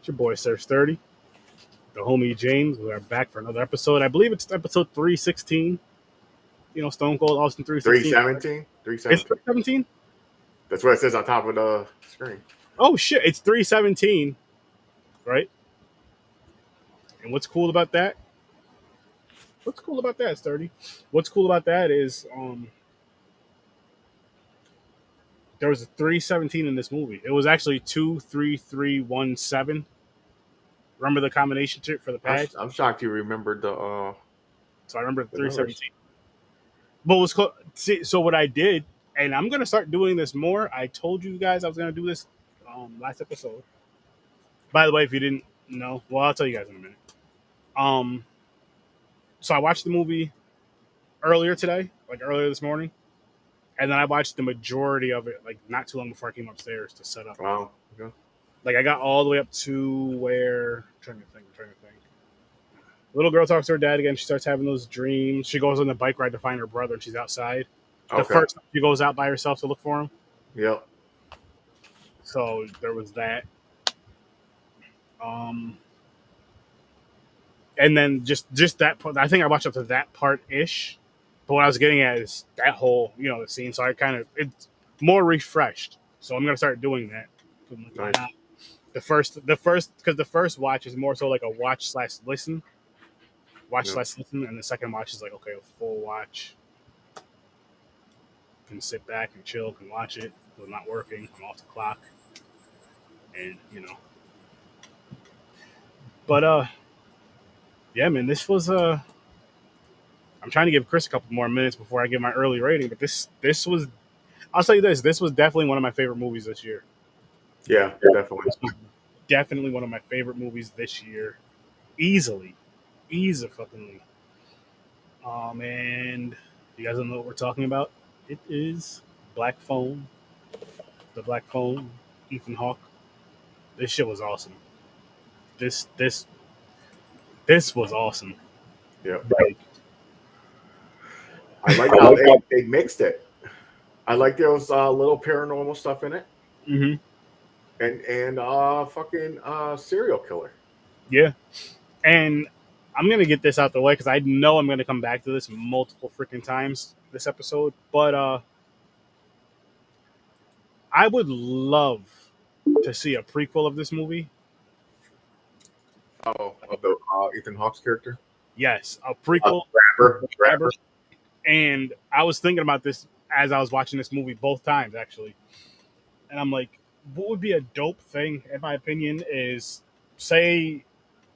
It's your boy, Sir Sturdy, the homie James. We are back for another episode. I believe it's episode 316. Stone Cold Austin 316. 317? It's 317. 317? That's what it says on top of the screen. Oh, shit. It's 317, right? And what's cool about that? Sturdy? What's cool about that is there was a 317 in this movie. It was actually 23317. Remember the combination trick for the pad? I'm shocked you remembered So I remember the the numbers. 317. But what's cool? See, so what I did, and I'm gonna start doing this more. I told you guys I was gonna do this last episode. By the way, if you didn't know, well, I'll tell you guys in a minute. Um, so I watched the movie earlier today, like earlier this morning, and then I watched the majority of it, like not too long before I came upstairs to set up. Wow. Okay. Like I got all the way up to where I'm trying to think. Little girl talks to her dad again. She starts having those dreams. She goes on the bike ride to find her brother, and she's outside. The first time she goes out by herself to look for him. Yep. So there was that. And then just that part, I think I watched up to that part ish. But what I was getting at is that whole, the scene. So it's more refreshed. So I'm gonna start doing that. Nice. The first, because the first watch is more so like a watch/listen. Watch/listen, and the second watch is like, okay, a full watch. Can sit back and chill, can watch it. I'm not working. I'm off the clock. And, But, yeah, man, this was, I'm trying to give Chris a couple more minutes before I give my early rating, but this was, I'll tell you this was definitely one of my favorite movies this year. Yeah, definitely. This was definitely one of my favorite movies this year. Easily. Fucking. And you guys don't know what we're talking about? It is Black Phone. The Black Phone, Ethan Hawke. This shit was awesome. This was awesome. Yeah. Like, I like how they mixed it. I like there was a little paranormal stuff in it. mm-hmm. And fucking serial killer. Yeah. And I'm gonna get this out the way because I know I'm gonna come back to this multiple freaking times this episode. But I would love to see a prequel of this movie. Oh, of the Ethan Hawke's character? Yes, a prequel. Grabber. And I was thinking about this as I was watching this movie both times, actually. And I'm like, what would be a dope thing, in my opinion, is say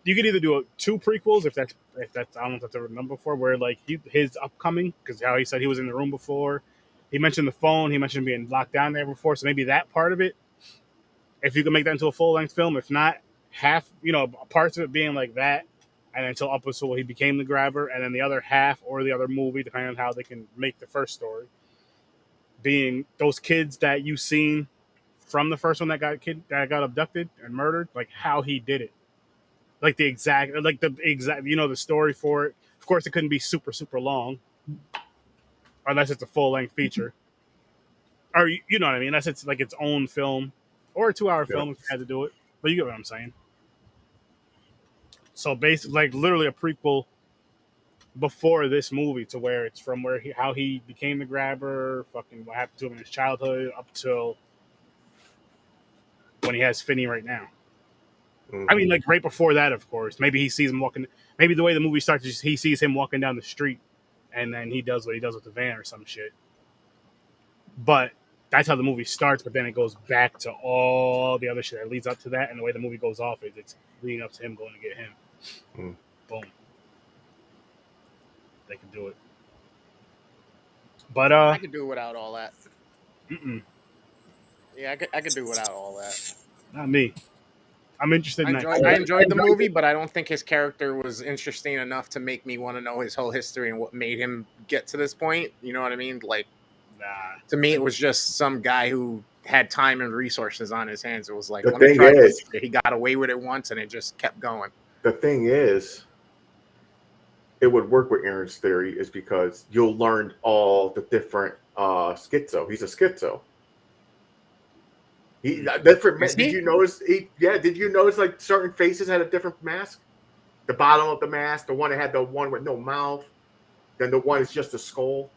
you could either do two prequels if that's I don't know if that's ever done before, where like his upcoming, because how he said he was in the room before, he mentioned the phone, he mentioned being locked down there before, so maybe that part of it, if you could make that into a full length film, if not half, parts of it being like that, and until up until he became the grabber, and then the other half or the other movie, depending on how they can make the first story, being those kids that you've seen from the first one that got abducted and murdered, like how he did it. Like the exact, the story for it. Of course, it couldn't be super, super long, unless it's a full length feature, or you know what I mean. Unless it's like its own film or a 2-hour film if you had to do it. But you get what I'm saying. So basically, like literally a prequel before this movie, to where it's from how he became the grabber, fucking what happened to him in his childhood, up till when he has Finney right now. I mean, like right before that, of course. Maybe he sees him walking. Maybe the way the movie starts is he sees him walking down the street, and then he does what he does with the van or some shit. But that's how the movie starts. But then it goes back to all the other shit that leads up to that, and the way the movie goes off is it's leading up to him going to get him. Boom. They can do it. But I could do without all that. Mm-mm. Yeah, I could do without all that. Not me. I'm interested in that. I enjoyed the movie, but I don't think his character was interesting enough to make me want to know his whole history and what made him get to this point. You know what I mean? Like, to me, it was just some guy who had time and resources on his hands. It was like, the thing is, he got away with it once, and it just kept going. The thing is, it would work with Aaron's theory is because you'll learn all the different schizo. He's a schizo. Different. Is he? Did you notice? Did you notice like certain faces had a different mask? The bottom of the mask, the one that had the one with no mouth, then the one is just a skull.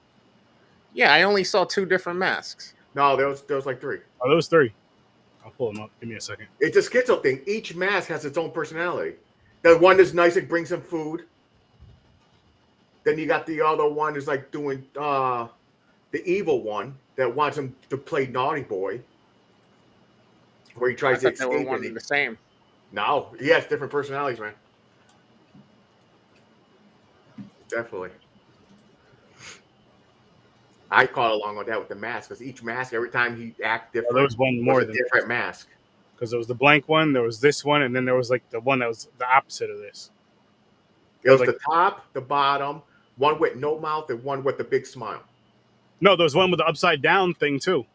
Yeah, I only saw 2 different masks. No, there was like 3. Oh, those 3. I'll pull them up. Give me a second. It's a schizo thing. Each mask has its own personality. The one that's nice and brings him food. Then you got the other one who's like doing the evil one that wants him to play naughty boy, where he tries to They were escape. one and the same. No, he has different personalities, man. Definitely. I caught along with that with the mask because each mask, every time he acts different, there was one more was a than different mask. Because there was the blank one, there was this one, and then there was like the one that was the opposite of this. It was like the top, the bottom, one with no mouth, and one with the big smile. No, there was one with the upside down thing too.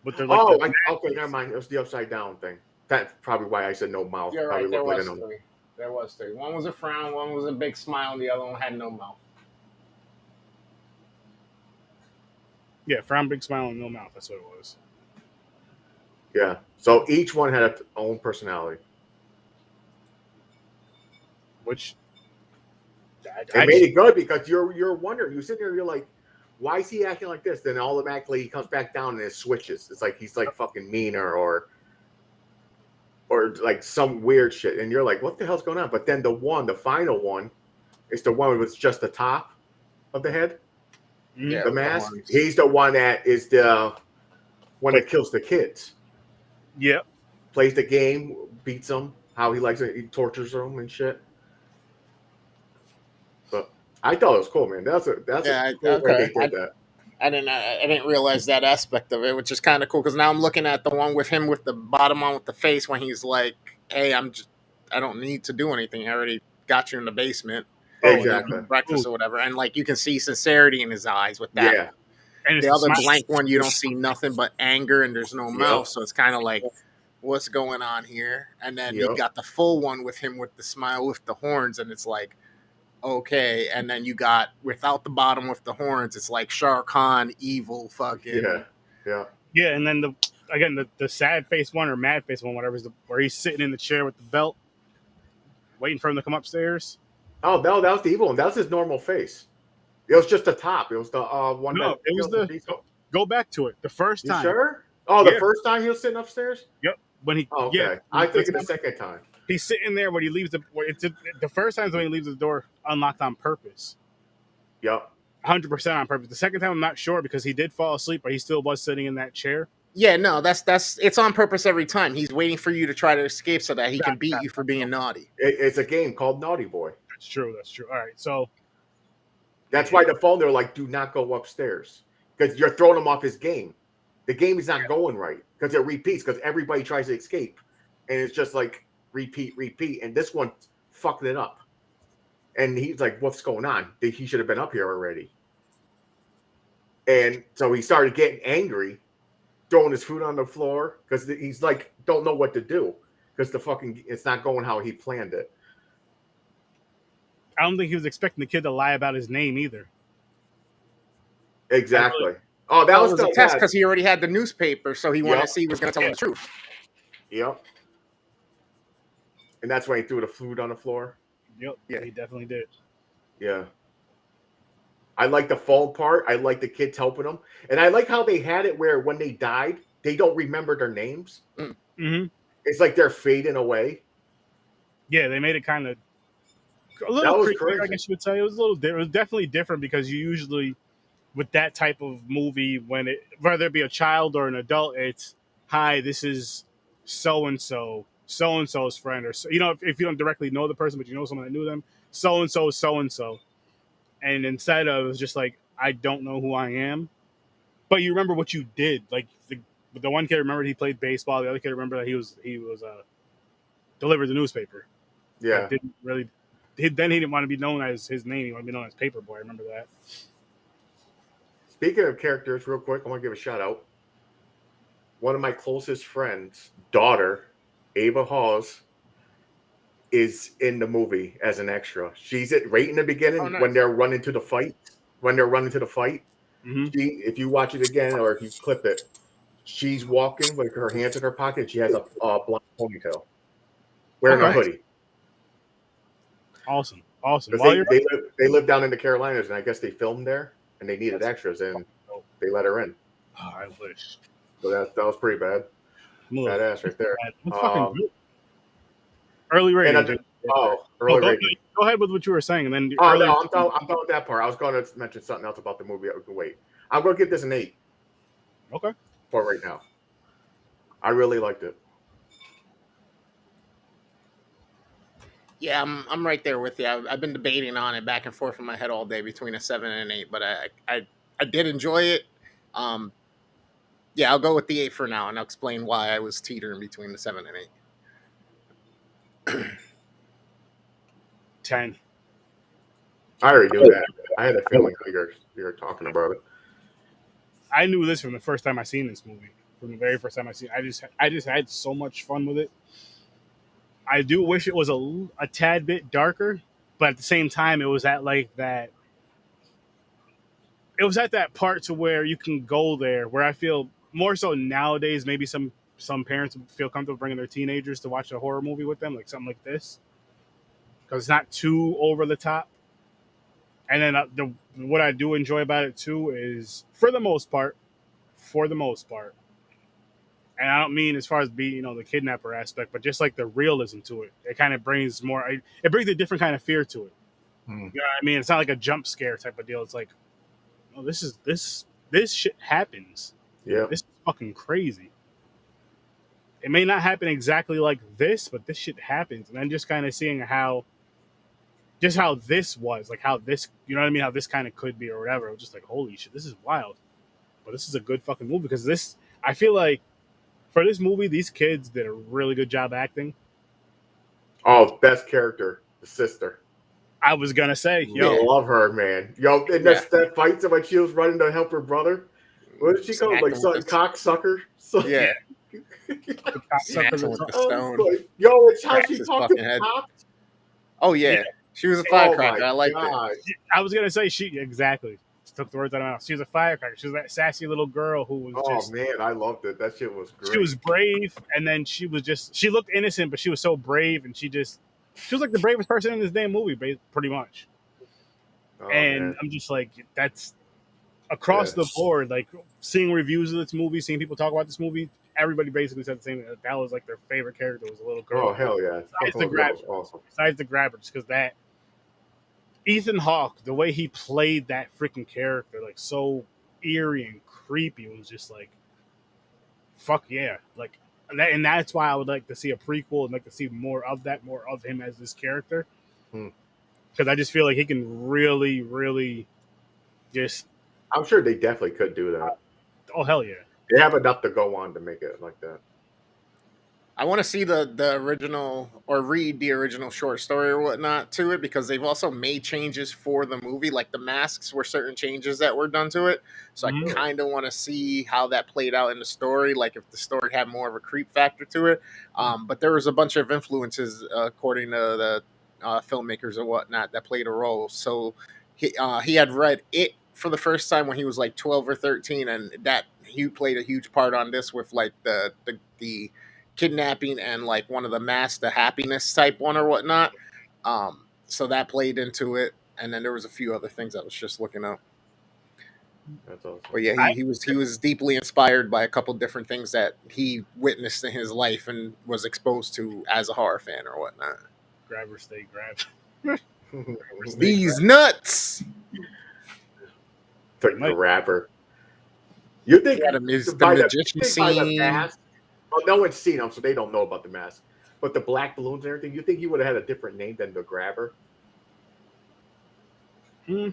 But they're like okay, never mind. It was the upside down thing. That's probably why I said no mouth. You're Probably right. There like was 3. There was 3. One was a frown, one was a big smile, and the other one had no mouth. Yeah, frown, big smile, and no mouth. That's what it was. Yeah. So each one had its own personality. Which It made it good because you're wondering. You sit there, you're like, why is he acting like this? Then automatically he comes back down and it switches. It's like he's like fucking meaner or like some weird shit. And you're like, what the hell's going on? But then the final one is the one with just the top of the head. Yeah, the mask. He's the one that is the one that kills the kids. Yeah. Plays the game, beats them, how he likes it, he tortures them and shit. But I thought it was cool, man. That's a cool way they did that. I didn't realize that aspect of it, which is kind of cool because now I'm looking at the one with him with the bottom on with the face when he's like, "Hey, I don't need to do anything. I already got you in the basement, Exactly, breakfast or whatever." And like you can see sincerity in his eyes with that. Yeah. And the other blank one, you don't see nothing but anger and there's no mouth, so it's kind of like, what's going on here? And then you got the full one with him with the smile with the horns, and it's like, okay. And then you got without the bottom with the horns, it's like Shah Khan, evil, fucking. Yeah. And then the sad face one or mad face one, whatever, where he's sitting in the chair with the belt, waiting for him to come upstairs. Oh no, that was the evil one. That was his normal face. It was just the top. It was the one. No, it was go back to it. The first time. You sure? Oh, the first time he was sitting upstairs. Yep. When he. Oh, okay. Yeah. I think the second time. He's sitting there when he leaves the first time is when he leaves the door unlocked on purpose. Yep. 100% on purpose. The second time I'm not sure because he did fall asleep, but he still was sitting in that chair. Yeah, no, that's it's on purpose every time. He's waiting for you to try to escape so that he can beat you for being naughty. It's a game called Naughty Boy. That's true. All right, so that's why the phone they're like, do not go upstairs because you're throwing him off his game. The game is not going right because it repeats because everybody tries to escape, and it's just like repeat, and this one fucked it up. And he's like, what's going on? He should have been up here already. And so he started getting angry, throwing his food on the floor because he's like, don't know what to do because it's not going how he planned it. I don't think he was expecting the kid to lie about his name either. Exactly. Oh, that was a test because he already had the newspaper, so he wanted to see who was going to tell him the truth. Yep. And that's why he threw the food on the floor. Yep. Yeah, he definitely did. Yeah. I like the phone part. I like the kids helping them. And I like how they had it where when they died, they don't remember their names. Mm-hmm. It's like they're fading away. Yeah, they made it kind of a little creepy, I guess you would say. It was definitely different because you usually, with that type of movie, whether it be a child or an adult, it's, hi, this is so-and-so, so-and-so's friend. Or, if you don't directly know the person, but you know someone that knew them, so-and-so, so-and-so. And instead of, it's just like, I don't know who I am. But you remember what you did. Like, the one kid remembered he played baseball. The other kid remembered that he was delivered the newspaper. Yeah. Then he didn't want to be known as his name. He wanted to be known as Paperboy. I remember that. Speaking of characters, real quick, I want to give a shout out. One of my closest friends' daughter, Ava Hawes, is in the movie as an extra. She's right in the beginning when they're running to the fight. Mm-hmm. If you watch it again or if you clip it, She's walking with her hands in her pocket. She has a blonde ponytail, wearing a Okay. hoodie. Awesome. Awesome. Because While you're they live down in the Carolinas, and I guess they filmed there, and they needed extras, and they let her in. Oh, I wish. So that was pretty bad. Badass right there. Early rating. And early rating. Go ahead with what you were saying, and then No, I'm done with that part. I was going to mention something else about the movie. Wait, I'm going to give this an 8. Okay. For right now, I really liked it. Yeah, I'm right there with you. I've been debating on it back and forth in my head all day between a 7 and an 8, but I did enjoy it. Yeah, I'll go with the 8 for now, and I'll explain why I was teetering between the 7 and 8. 10. I already knew that. I had a feeling you were talking about it. I knew this from the first time I seen this movie. From the very first time I seen it. I just had so much fun with it. I do wish it was a tad bit darker, but at the same time, it was at that. It was at that part to where you can go there, where I feel more so nowadays. Maybe some parents would feel comfortable bringing their teenagers to watch a horror movie with them, like something like this, because it's not too over the top. And then what I do enjoy about it too is, for the most part, and I don't mean as far as being, the kidnapper aspect, but just like the realism to it. It kind of brings it brings a different kind of fear to it. You know what I mean? It's not like a jump scare type of deal. It's like, oh, this shit happens. Yeah. This is fucking crazy. It may not happen exactly like this, but this shit happens. And then just kind of seeing how this was, like how this, you know what I mean? How this kind of could be or whatever. It was just like, holy shit, this is wild. But this is a good fucking movie because I feel like for this movie, these kids did a really good job acting. Oh, best character, the sister. I was gonna say, I love her, man. And that fight when she was running to help her brother. What did she call it? Like cocksucker? Yeah. Cocksucker with the stone. It's how she talked to cops. Oh yeah. She was a firecracker. I liked it. I was gonna say exactly. Took the words out of my mouth. She was a firecracker. She was that sassy little girl who was man, I loved it. That shit was great. She was brave, and then she looked innocent, but she was so brave, and she was like the bravest person in this damn movie, pretty much. Man. I'm just like, that's across the board. Like, seeing reviews of this movie, seeing people talk about this movie, everybody basically said the same thing. That was like their favorite character was a little girl. Oh hell yeah! Besides the grabber, just because that Ethan Hawke, the way he played that freaking character, like so eerie and creepy, was just like, fuck yeah. Like, and that's why I would like to see a prequel and like to see more of him as this character. Because I just feel like he can really, really just. I'm sure they definitely could do that. Oh, hell yeah. They have enough to go on to make it like that. I want to see the original or read the original short story or whatnot to it, because they've also made changes for the movie. Like the masks were certain changes that were done to it. So I kind of want to see how that played out in the story. Like if the story had more of a creep factor to it. But there was a bunch of influences, according to the filmmakers or whatnot, that played a role. So he had read it for the first time when he was like 12 or 13. And that he played a huge part on this with like the kidnapping and like one of the masks, the happiness type one or whatnot. So that played into it, and then there was a few other things I was just looking up. That's awesome. But yeah, he was deeply inspired by a couple different things that he witnessed in his life and was exposed to as a horror fan or whatnot. Grabber stay grab. These nuts. The grabber. You think the magician scene? Well, no one's seen them, so they don't know about the mask. But the black balloons and everything, you think he would have had a different name than the grabber? You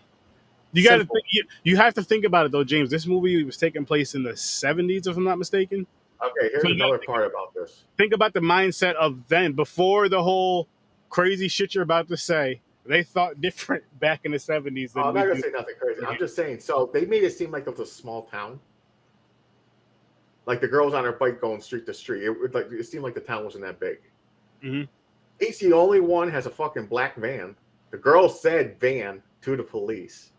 got to think. You have to think about it though, James. This movie was taking place in the 70s, if I'm not mistaken. Okay, here's another part about this. Think about the mindset of then, before the whole crazy shit you're about to say. They thought different back in the 70s. I'm not gonna say nothing crazy. I'm just saying. So they made it seem like it was a small town. Like the girls on her bike going street to street. It seemed like the town wasn't that big. He's the only one has a fucking black van. The girl said van to the police.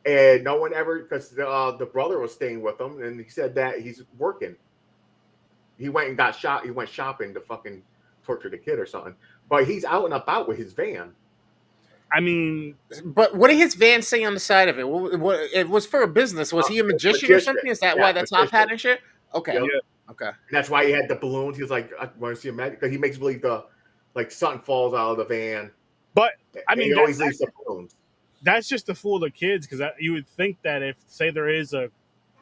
And no one ever, because the brother was staying with him, and he said that he's working. He went and got shot. He went shopping to fucking torture the kid or something. But he's out and about with his van. I mean, but what did his van say on the side of it? What it was for a business? Was he a magician or something? Is that why the top hat and shit? Okay, Yep. Yeah. Okay. And that's why he had the balloons. He was like, I want to see a magic, because he makes believe something falls out of the van. But I mean, he always leaves the balloons. That's just to fool the kids, because you would think that if, say, there is a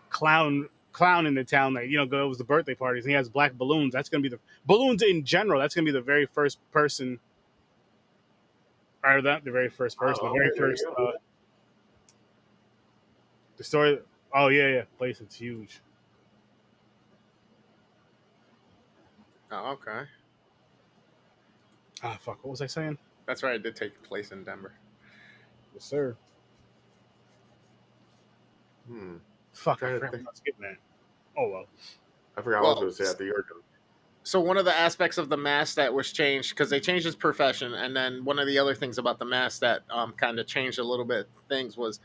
clown in the town that goes to birthday parties and he has black balloons, that's going to be the balloons in general. That's going to be the very first person, or the very first person, the very first. The story. Oh yeah, place. It's huge. Oh, okay. Ah, fuck. What was I saying? That's right. It did take place in Denver. Yes, sir. Fuck. I forgot what I was getting at. Oh well. I forgot what I was going to say after your turn. So one of the aspects of the mask that was changed, because they changed his profession, and then one of the other things about the mask that kind of changed a little bit things was,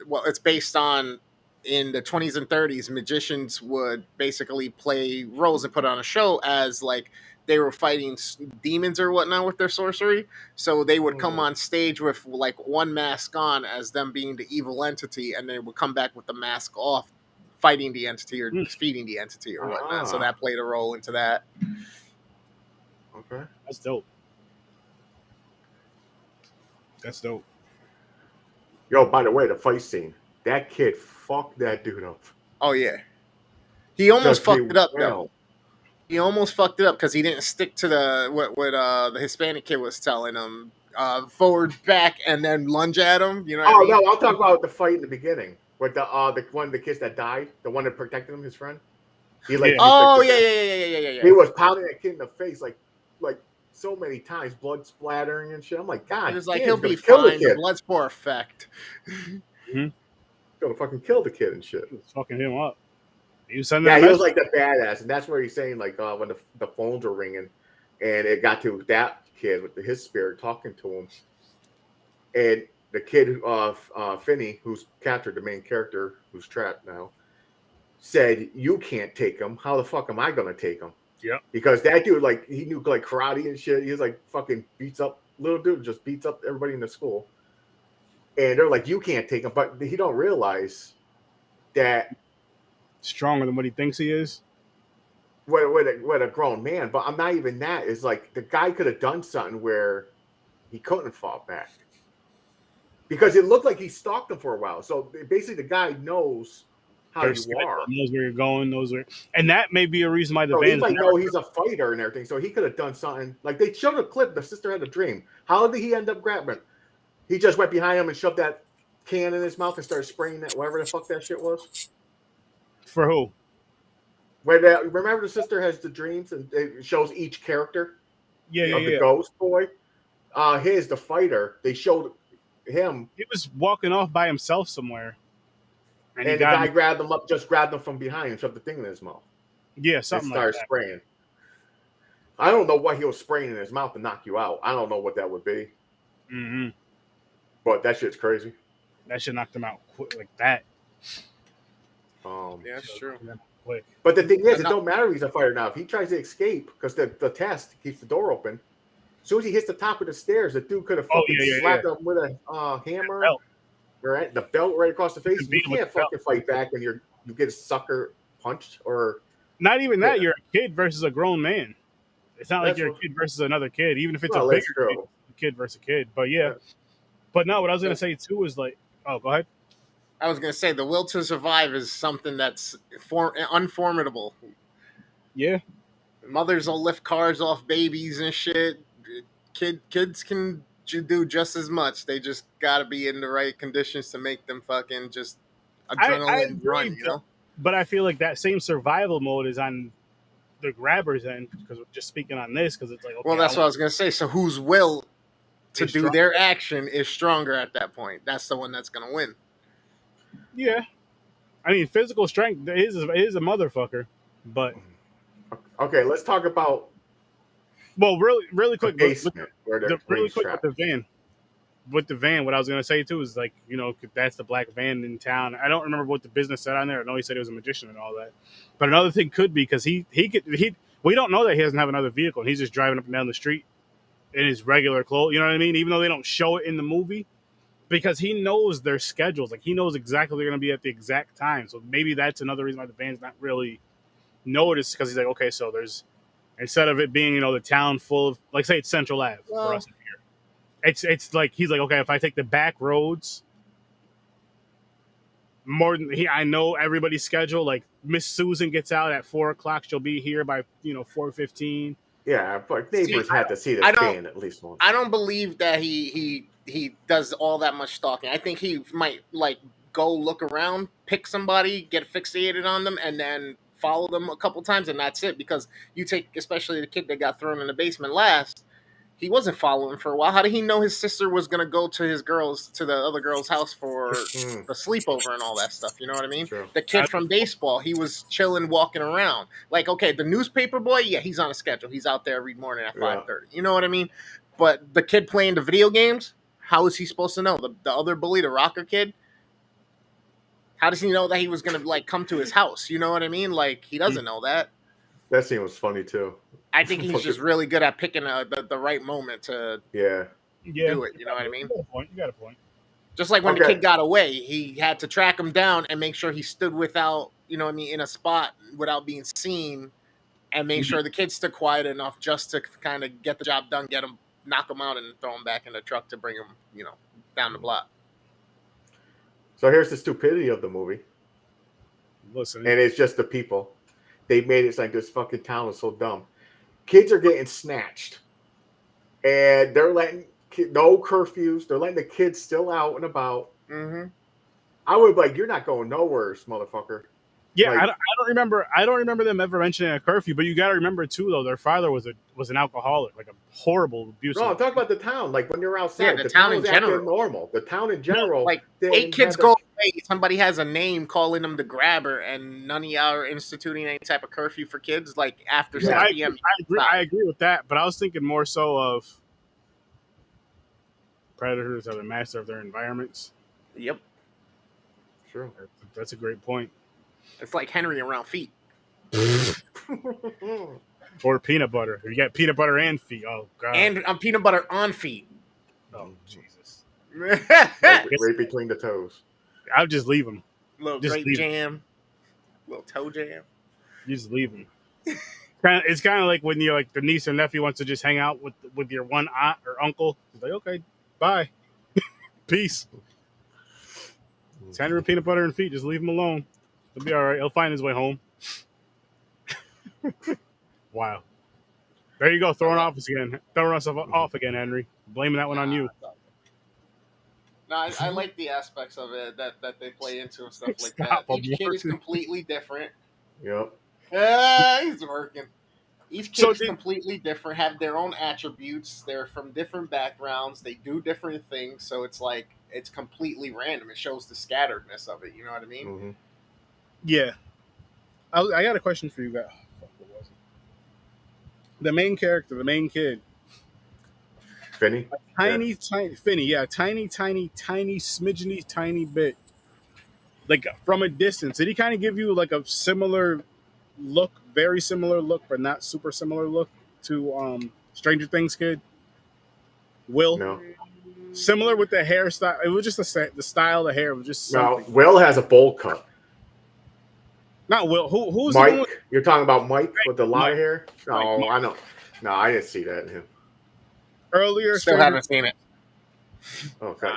well, it's based on, in the 20s and 30s, magicians would basically play roles and put on a show as like they were fighting demons or whatnot with their sorcery. So they would come on stage with like one mask on as them being the evil entity, and they would come back with the mask off, fighting the entity or defeating the entity or whatnot. So that played a role into that. Okay. That's dope. That's dope. Yo, by the way, the fight scene. That kid fucked that dude up. Oh, yeah. He almost fucked it up, though. He almost fucked it up because he didn't stick to what the Hispanic kid was telling him. Forward, back, and then lunge at him. You know what I mean? No, I'll talk about the fight in the beginning. With the one of the kids that died, the one that protected him, his friend. He yeah. He was pounding that kid in the face like so many times, blood splattering and shit. I'm like, God, he was like, he'll be fine. The blood's for effect. Gonna fucking kill the kid and shit. He was fucking him up. He was like the badass, and that's where he's saying like when the phones were ringing, and it got to that kid with his spirit talking to him, and the kid Finney, who's captured, the main character who's trapped now, said, "You can't take him. How the fuck am I gonna take him?" Yeah, because that dude, like, he knew like karate and shit. He was like fucking beats up little dude, just beats up everybody in the school. And they're like, "You can't take him," but he don't realize that stronger than what he thinks he is. What a grown man. But I'm not even that. It's like the guy could have done something where he couldn't fall back because it looked like he stalked him for a while. So basically, the guy knows how you are, knows where you're going, knows where, and that may be a reason why the he might know he's a fighter and everything. So he could have done something. Like they showed a clip. The sister had a dream. How did he end up grabbing? He just went behind him and shoved that can in his mouth and started spraying that, whatever the fuck that shit was. For who? Remember the sister has the dreams and it shows each character of the ghost boy? The fighter, they showed him. He was walking off by himself somewhere. And the guy grabbed him from behind and shoved the thing in his mouth. Yeah, something like that. Started spraying. I don't know what he was spraying in his mouth to knock you out. I don't know what that would be. Mm-hmm. But that shit's crazy. That shit knocked him out quick like that. Yeah, that's true. Quick. But the thing is, it don't matter if he's a fighter now. If he tries to escape, because the test keeps the door open, as soon as he hits the top of the stairs, the dude could have fucking slapped him with a hammer. Right, the belt right across the face. You can't fucking fight back when you get a sucker punched or. Not even that. You're a kid versus a grown man. It's not like you're a kid versus another kid, even if it's a bigger kid versus a kid. But yeah. But no, what I was gonna say too is like, oh, go ahead. I was gonna say the will to survive is something that's unformidable. Yeah. Mothers will lift cars off babies and shit. Kids can do just as much. They just gotta be in the right conditions to make them fucking just adrenaline run, you know? But I feel like that same survival mode is on the grabbers end, because we're just speaking on this, because it's like, okay, well, that's what I was gonna say. So whose will to do their action is stronger at that point? That's the one that's gonna win. Yeah, I mean, physical strength is a motherfucker, but okay, let's talk about. Well, really quick, basement, really quick with the van. with the van, what I was gonna say too is like, that's the black van in town. I don't remember what the business said on there. I know he said he was a magician and all that. But another thing could be because we don't know that he doesn't have another vehicle and he's just driving up and down the street in his regular clothes. You know what I mean? Even though they don't show it in the movie, because he knows their schedules. Like he knows exactly they're gonna be at the exact time. So maybe that's another reason why the van's not really noticed, because he's like, okay, so there's, instead of it being, the town full of, like, say it's Central Ave for us here. It's like he's like, okay, if I take the back roads more than I know everybody's schedule. Like Miss Susan gets out at 4:00, she'll be here by 4:15. Yeah, but neighbors had to see this van at least once. I don't believe that he does all that much stalking. I think he might like go look around, pick somebody, get fixated on them, and then follow them a couple times, and that's it. Because you take, especially the kid that got thrown in the basement last, he wasn't following for a while. How did he know his sister was gonna go to the other girl's house for the sleepover and all that stuff? You know what I mean? True. The kid from baseball, he was chilling, walking around. Like, okay, the newspaper boy, yeah, he's on a schedule. He's out there every morning at 5:30. You know what I mean? But the kid playing the video games, how is he supposed to know? The other bully, the rocker kid, how does he know that he was gonna like come to his house? You know what I mean? Like, he doesn't know that. That scene was funny too. I think he's just really good at picking the right moment to do it. You know what I mean? You got a point. Just like when the kid got away, he had to track him down and make sure he stood without, in a spot without being seen, and make sure the kid stood quiet enough just to kind of get the job done, get him, knock him out, and throw him back in the truck to bring him, down the block. So here's the stupidity of the movie. Listen, and it's just the people. They made it like this fucking town is so dumb. Kids are getting snatched, and they're letting no curfews. They're letting the kids still out and about. Mm-hmm. I would be like, you're not going nowhere, motherfucker. Yeah, like, I don't remember them ever mentioning a curfew. But you got to remember too, though, their father was an alcoholic, like a horrible abusive. No, I'm talking about the town. Like when you're outside, the town in general. Normal. The town in general. Like 8 kids go away. Somebody has a name calling them the grabber, and none of y'all are instituting any type of curfew for kids. Like after 6 p.m. I agree with that, but I was thinking more so of predators are the master of their environments. Yep. Sure. That's a great point. It's like Henry around feet. Or peanut butter. You got peanut butter and feet. Oh, God. And peanut butter on feet. Oh, Jesus. right between the toes. I'll just leave them. Little grape jam. Little toe jam. You just leave them. It's kind of like when you're like the niece or nephew wants to just hang out with your one aunt or uncle. It's like, okay, bye. Peace. It's Henry peanut butter and feet. Just leave him alone. He'll be all right. He'll find his way home. Wow. There you go. Throwing us off again, Henry. Blaming that one on you. No, I like the aspects of it that they play into and stuff like that. Each kid is completely different. Yep. He's working. Each kid is completely different, have their own attributes. They're from different backgrounds. They do different things. So it's like, it's completely random. It shows the scatteredness of it. You know what I mean? Mm-hmm. Yeah. I got a question for you guys. What was it? The main character, the main kid. Finney? Tiny, Finney, yeah. Tiny smidgeny, tiny bit. Like, from a distance. Did he kind of give you, like, a similar look, very similar look, but not super similar look to Stranger Things kid? Will? No. Similar with the hairstyle. It was just the style of the hair. It was just something. No, Will has a bowl cut. Not Will. Who's Mike? the one? You're talking about Mike with the lot Mike. of hair? No, Mike. I know. No, I didn't see that in him. Earlier. Still haven't seen it. Okay.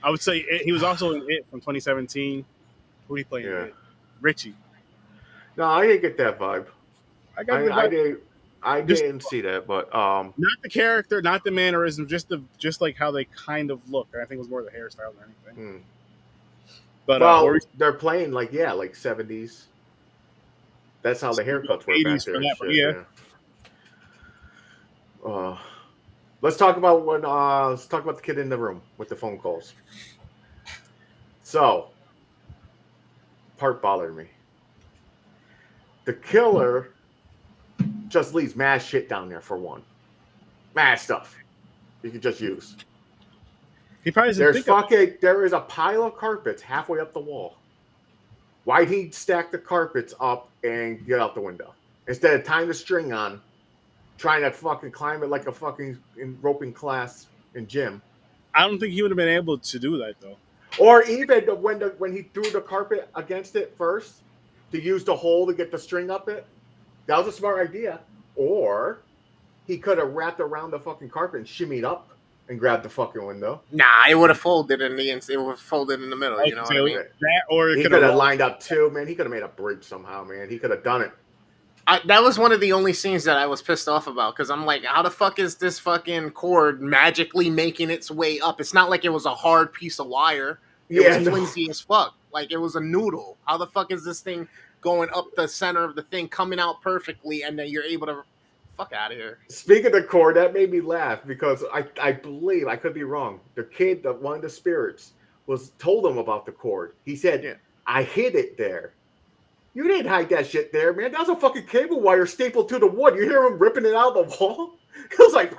I would say he was also in It from 2017. Who he playing? Yeah. Richie. No, I didn't get that vibe. I didn't see that, but not the character, not the mannerism, just like how they kind of look. I think it was more the hairstyle than anything. But they're playing like 70s. That's how the haircuts were back there. Yeah. Let's talk about the kid in the room with the phone calls. So, part bothered me. The killer just leaves mad shit down there for one. Mad stuff you can just use. He probably doesn't there is a pile of carpets halfway up the wall. Why'd he stack the carpets up and get out the window instead of tying the string on, trying to fucking climb it like a fucking roping class in gym? I don't think he would have been able to do that though. Or even when he threw the carpet against it first to use the hole to get the string up it. That was a smart idea. Or he could have wrapped around the fucking carpet and shimmied up and grabbed the fucking window. Nah, it would have folded in the it would have folded in the middle. You know what I mean? That, or he could have lined up too, man. He could have made a bridge somehow, man. He could have done it. That was one of the only scenes that I was pissed off about because I'm like, how the fuck is this fucking cord magically making its way up? It's not like it was a hard piece of wire. It was flimsy as fuck. Like it was a noodle. How the fuck is this thing going up the center of the thing, coming out perfectly, and then you're able to fuck out of here? Speaking of the cord, that made me laugh because I believe, I could be wrong, the kid, one of the spirits, told him about the cord. He said, I hid it there. You didn't hide that shit there, man. That was a fucking cable wire stapled to the wood. You hear him ripping it out of the wall? It was like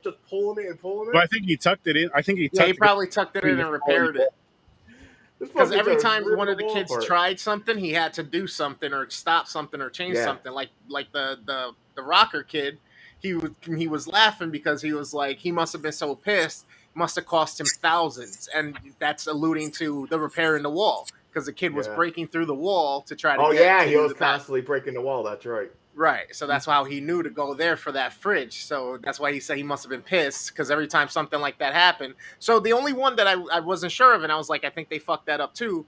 just pulling it and pulling it. But I think he tucked it in. I think he probably tucked it in and repaired it. Because every time one of the kids tried something, he had to do something or stop something or change something. Like the rocker kid, he was laughing because he was like, he must have been so pissed, it must have cost him thousands, and that's alluding to the repair in the wall because the kid was breaking through the wall to try to. He was constantly breaking the wall. That's right. Right, so that's how he knew to go there for that fridge. So that's why he said he must have been pissed because every time something like that happened. So the only one that I wasn't sure of, and I was like, I think they fucked that up too,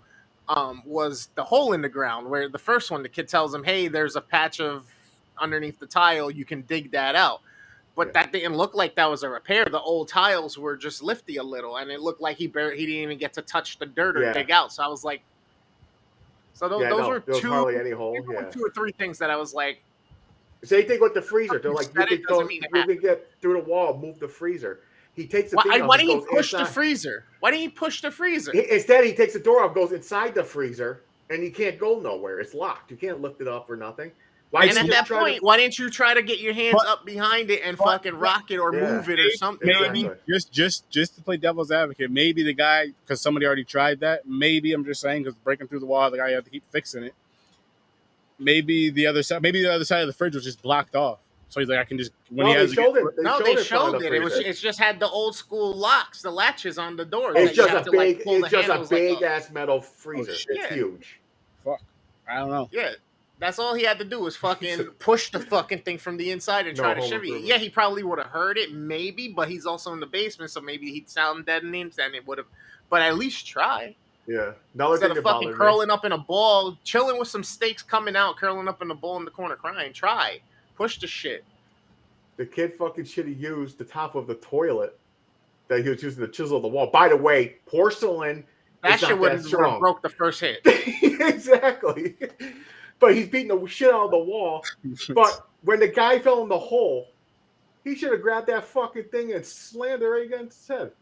was the hole in the ground where the first one, the kid tells him, hey, there's a patch of underneath the tile, you can dig that out. But that didn't look like that was a repair. The old tiles were just lifty a little, and it looked like he didn't even get to touch the dirt or dig out. So I was like, so those were two or three things that I was like, same thing with the freezer. They're like, you can get through the wall, move the freezer. He takes the thing off. Why didn't he push the freezer? Why didn't he push the freezer? Instead, he takes the door off, goes inside the freezer, and he can't go nowhere. It's locked. You can't lift it up or nothing. Why didn't you try to get your hands up behind it and fucking rock it or move it or something? Maybe just to play devil's advocate, maybe the guy, because somebody already tried that. Maybe I'm just saying because breaking through the wall, the guy had to keep fixing it. Maybe the other side of the fridge was just blocked off. So he's like, I can just they showed it. It just had the old school locks, the latches on the doors. It's just a big ass metal freezer. It's huge. Fuck, I don't know. Yeah, that's all he had to do was fucking push the fucking thing from the inside and try to shimmy it. Yeah, he probably would have heard it, maybe, but he's also in the basement, so maybe he'd sound deadening, and it would have. But at least try. Yeah. Instead of fucking curling up in a ball, chilling with some steaks coming out, curling up in a ball in the corner crying. Try. Push the shit. The kid fucking should have used the top of the toilet that he was using to chisel the wall. By the way, porcelain. That shit wouldn't have broke the first hit. Exactly. But he's beating the shit out of the wall. But when the guy fell in the hole, he should have grabbed that fucking thing and slammed it right against his head.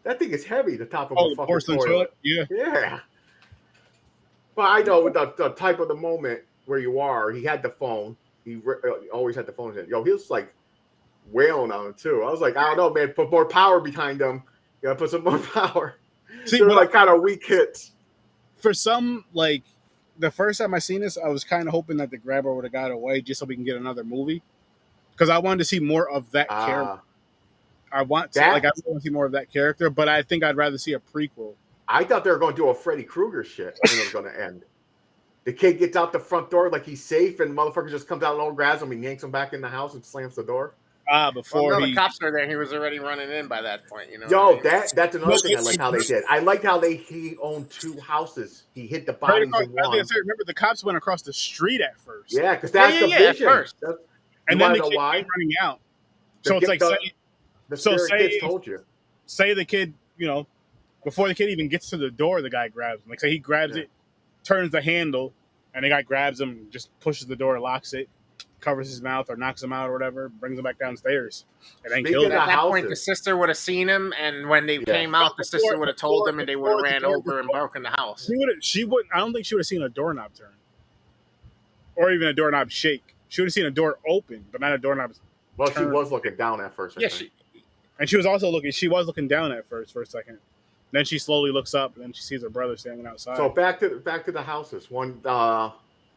That thing is heavy, the top of a fucking toilet. Yeah. But I know with the type of the moment where you are, he had the phone. He always had the phone. Yo, he was like wailing on him too. I was like, I don't know, man. Put more power behind him. You gotta put some more power. See, they're like kind of weak hits. For some, like the first time I seen this, I was kind of hoping that the grabber would have got away just so we can get another movie. Because I wanted to see more of that character. I want to see more of that character, but I think I'd rather see a prequel. I thought they were going to do a Freddy Krueger shit when it was going to end. The kid gets out the front door like he's safe, and the motherfucker just comes out and grabs him and yanks him back in the house and slams the door. The cops were there. He was already running in by that point. You know. Yo, that's another thing I like how they did. I liked how he owned 2 houses. He hit the bodies in one. Remember, the cops went across the street at first. Yeah, because that's the vision. At first. And then the kid came running out. So it's like kids told you. Say the kid, before the kid even gets to the door, the guy grabs him. Like, say he grabs it, turns the handle, and the guy grabs him, just pushes the door, locks it, covers his mouth or knocks him out or whatever, brings him back downstairs, and then kills him. At that point, the sister would have seen him, and when they came out, the sister would have told them, and they would have ran over and broken the house. She wouldn't. I don't think she would have seen a doorknob turn, or even a doorknob shake. She would have seen a door open, but not a doorknob. Well, she was looking down at first. And And she was also looking. She was looking down at first for a second. Then she slowly looks up, and then she sees her brother standing outside. So back to the houses. One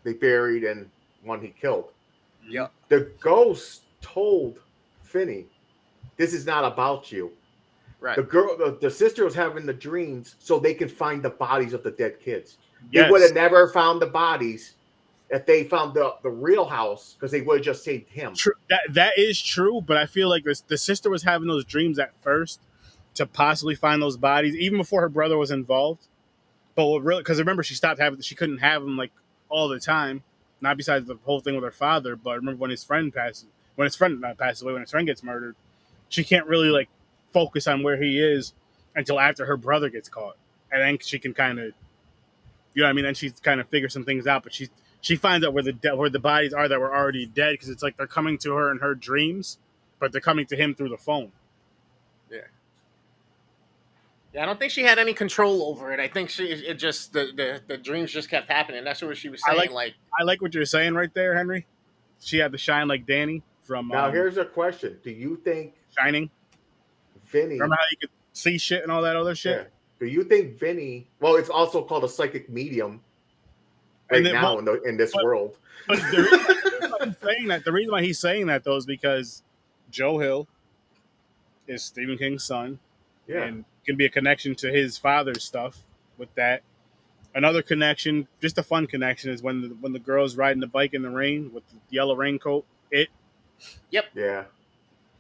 they buried, and one he killed. Yeah. The ghost told Finney, "This is not about you." Right. The sister was having the dreams so they could find the bodies of the dead kids. Yes. They would have never found the bodies if they found the real house, because they would have just saved him. True. That is true, but I feel like the sister was having those dreams at first to possibly find those bodies, even before her brother was involved. But what really, because remember, she couldn't have them like all the time. Not besides the whole thing with her father, but remember when his friend gets murdered, she can't really like focus on where he is until after her brother gets caught, and then she can kind of, you know what I mean? Then she kind of figures some things out, but she finds out where the bodies are that were already dead, because it's like they're coming to her in her dreams, but they're coming to him through the phone. Yeah. Yeah, I don't think she had any control over it. I think the dreams just kept happening. That's what she was saying. I like what you're saying right there, Henry. She had to shine like Danny from. Now here's a question: do you think Shining? Vinny? Remember how you could see shit and all that other shit? Yeah. Do you think Vinny? Well, it's also called a psychic medium in this world. But the reason why he's saying that though is because Joe Hill is Stephen King's son, and can be a connection to his father's stuff with that. Another connection, just a fun connection, is when the girl's riding the bike in the rain with the yellow raincoat. Yep. Yeah.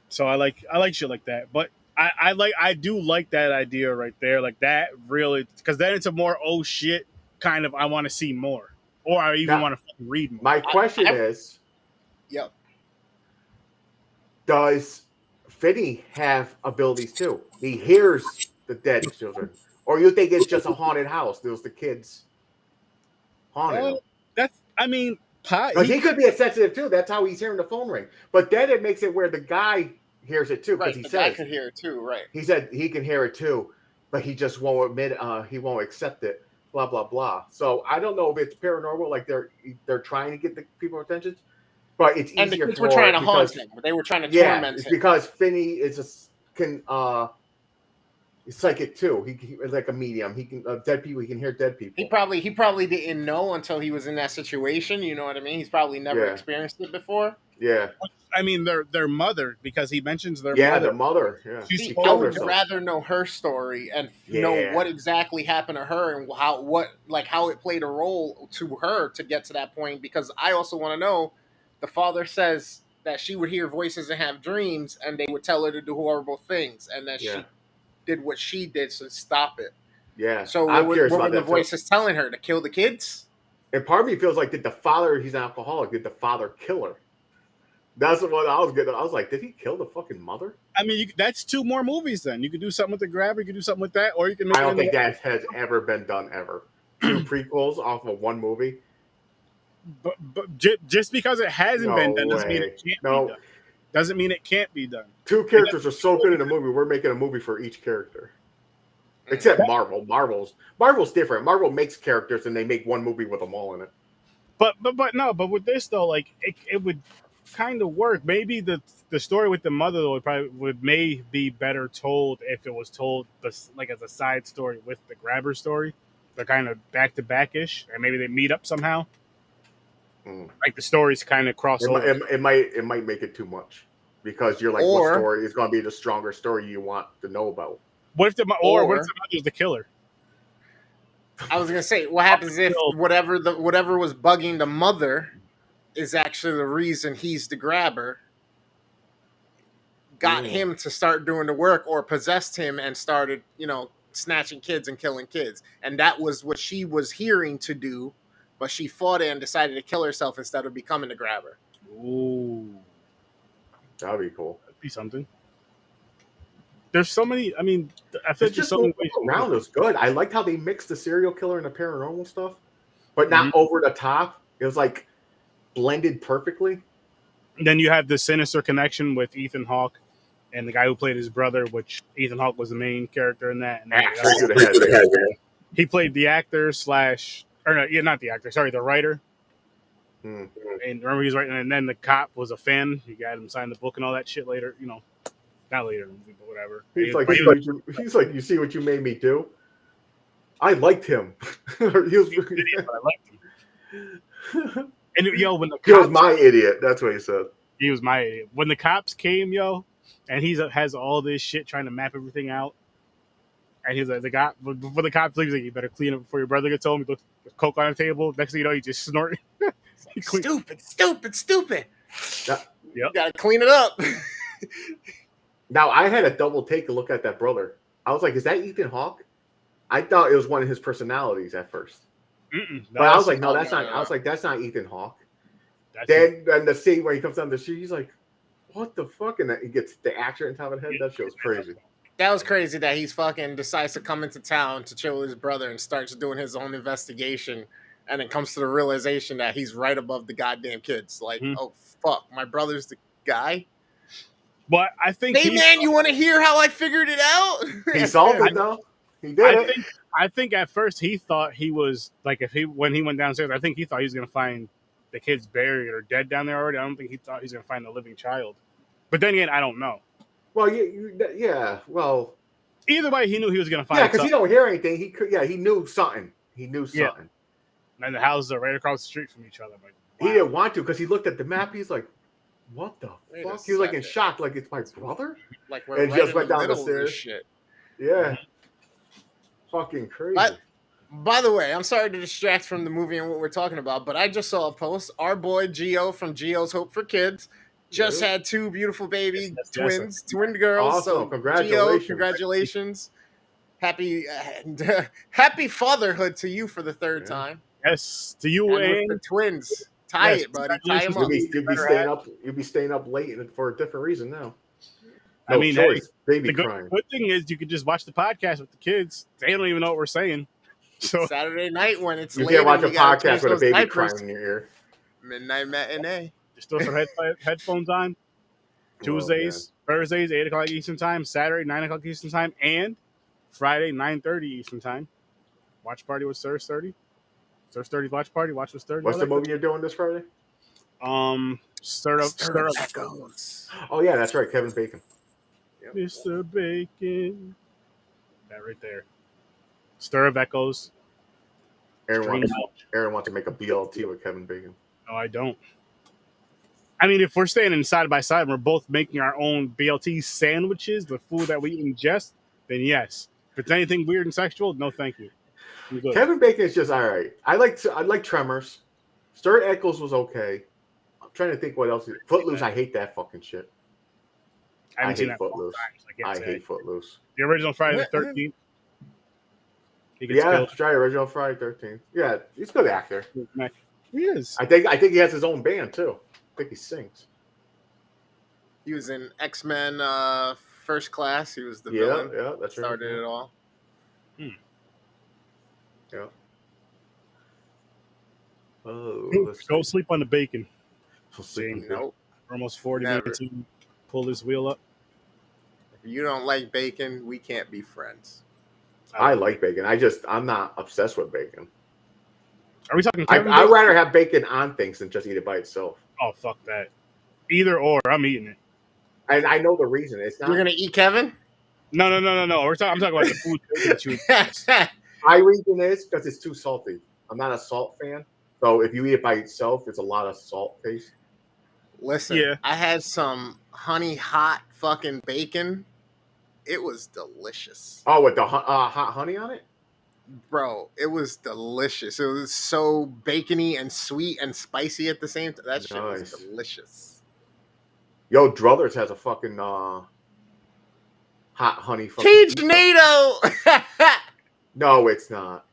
So I like shit like that, but I do like that idea right there, like that really, because then it's a more oh shit kind of I want to see more, or I even want to read more. My question is, yep. Does Finney have abilities too? He hears the dead children, or you think it's just a haunted house? There's the kids haunted. Because he could be sensitive too. That's how he's hearing the phone ring. But then it makes it where the guy hears it too, because the guy could hear it too, right? He said he can hear it too, but he just won't admit. He won't accept it. Blah blah blah. So I don't know if it's paranormal, like they're trying to get the people's attention, but it's easier. And the kids were trying to haunt him. They were trying to torment him. Because Finney he's psychic too. He like a medium. He can dead people. He can hear dead people. He probably didn't know until he was in that situation. You know what I mean? He's probably never experienced it before. Yeah. I mean, their mother, because he mentions their mother. Yeah, their mother. Yeah. I would rather know her story and know what exactly happened to her and how it played a role to her to get to that point. Because I also want to know, the father says that she would hear voices and have dreams, and they would tell her to do horrible things, and that she did what she did to stop it. Yeah. So what were the voices telling her? To kill the kids? And part of me feels like, he's an alcoholic, did the father kill her? That's what I was getting. I was like, did he kill the fucking mother? I mean, that's 2 more movies then. You could do something with the grabber, you could do something with that, or you can make I don't think that has ever been done ever. 2 prequels off of 1 movie. But just because it hasn't been done doesn't mean it can't be done. Doesn't mean it can't be done. 2 characters are so good in a movie, we're making a movie for each character. Except Marvel. Marvel's different. Marvel makes characters and they make 1 movie with them all in it. But with this though, like it would kind of work. Maybe the story with the mother though may be better told if it was told like as a side story with the grabber story. They're kind of back to back ish, and maybe they meet up somehow. Like the stories kind of cross over. It might make it too much, because you're like, what story is going to be the stronger story you want to know about? What if the mother's the killer? I was gonna say, what happens if whatever was bugging the mother is actually the reason he's the grabber, got him to start doing the work, or possessed him and started, snatching kids and killing kids, and that was what she was hearing to do, but she fought it and decided to kill herself instead of becoming the grabber. Ooh, that'd be cool. That'd be something. There's so many. I mean, I feel just so many ways around is good. I liked how they mixed the serial killer and the paranormal stuff, but not over the top. It was like blended perfectly. And then you have the sinister connection with Ethan Hawke and the guy who played his brother, which Ethan Hawke was the main character in that. And he played the actor the writer. And remember, he was writing, and then the cop was a fan. He got him sign the book and all that shit later. Not later in the movie, but whatever. He's But like, he was- he's like, you see what you made me do? I liked him. he was, but I liked him. And yo, when the he was cops, my idiot. That's what he said. he was my idiot. When the cops came, yo, and he has all this shit trying to map everything out. And he's like, before the cops leave, he's like, you better clean it before your brother gets home. He puts coke on the table. Next thing you know, he just snorting. Stupid. Now, You gotta clean it up. now, I had a double take a look at that brother. I was like, is that Ethan Hawke? I thought it was one of his personalities at first. But I was like, no, that's not. I was like, that's not Ethan Hawke. Then the scene where he comes down the street, he's like, what the fuck? And then he gets the actor on top of the head. That show's crazy. That was crazy that he's fucking decides to come into town to chill with his brother and starts doing his own investigation, and then comes to the realization that he's right above the goddamn kids. Like, oh fuck, my brother's the guy. But I think, hey man, you want to hear how I figured it out? He solved it though. He did it. I think at first he thought he was like, when he went downstairs, I think he thought he was gonna find the kids buried or dead down there already. I don't think he thought he was gonna find the living child. But then again, I don't know. Well, yeah. Well, either way, he knew he was gonna find. Yeah, because he don't hear anything. He could. Yeah, he knew something. He knew something. Yeah. And the houses are right across the street from each other. Like, wow. He didn't want to because he looked at the map. He's like, "What the fuck?" He was like in shock, like it's my brother. Like we're and right just went down the stairs. Shit. Yeah, fucking crazy. By the way, I'm sorry to distract from the movie and what we're talking about, but I just saw a post. Our boy Gio from Gio's Hope for Kids just had 2 beautiful baby twins, twin girls. Awesome. So Congratulations. Gio, congratulations. Happy fatherhood to you for the 3rd time. Yes, to you and the twins. Tie it, buddy. Tie them up. You'll be staying up late for a different reason now. No, I mean, choice. Baby the crying. good thing is you can just watch the podcast with the kids. They don't even know what we're saying. So Saturday night when it's you late, can't watch a podcast with a baby crying in your ear. Midnight matinee. Just throw some headphones on. Tuesdays, Thursdays, 8 o'clock Eastern time. Saturday, 9 o'clock Eastern time, and Friday, 9:30 Eastern time. Watch party with Sir Sturdy. Sir Sturdy's watch party. Watch with Sturdy. What's the movie you're doing this Friday? Stir up Echoes. Oh yeah, that's right, Kevin Bacon. Yep. Mr. Bacon. That right there. Stir of Echoes. Aaron wants to make a BLT with Kevin Bacon. No, I don't. I mean, if we're standing side by side and we're both making our own BLT sandwiches, the food that we ingest, then yes. If it's anything weird and sexual, no thank you. Kevin Bacon is just all right. I like Tremors. Stir Echoes was okay. I'm trying to think what else. Footloose, I hate that fucking shit. I hate Footloose. I hate Footloose. The original Friday the 13th. Yeah, try original Friday 13th. Yeah, he's a good actor. He is. I think he has his own band too. I think he sings. He was in X-Men First Class. He was the villain. Yeah, that's right. Started it all. Yeah. Oh, go sleep on the bacon. Nope. We're almost 40 minutes to pull this wheel up. If you don't like bacon, we can't be friends. I like bacon. I'm not obsessed with bacon. Are we talking I'd rather have bacon on things than just eat it by itself. Oh, fuck that. Either or, I'm eating it. And I know the reason. It's not. You're going to eat Kevin? No. I'm talking about the food that you My reason is because it's too salty. I'm not a salt fan. So if you eat it by itself, it's a lot of salt taste. Listen, I had some honey hot fucking bacon. It was delicious. Oh, with the hot honey on it? Bro, it was delicious. It was so bacony and sweet and spicy at the same time. That shit was delicious. Yo, Druthers has a fucking hot honey. Cage NATO! No, it's not.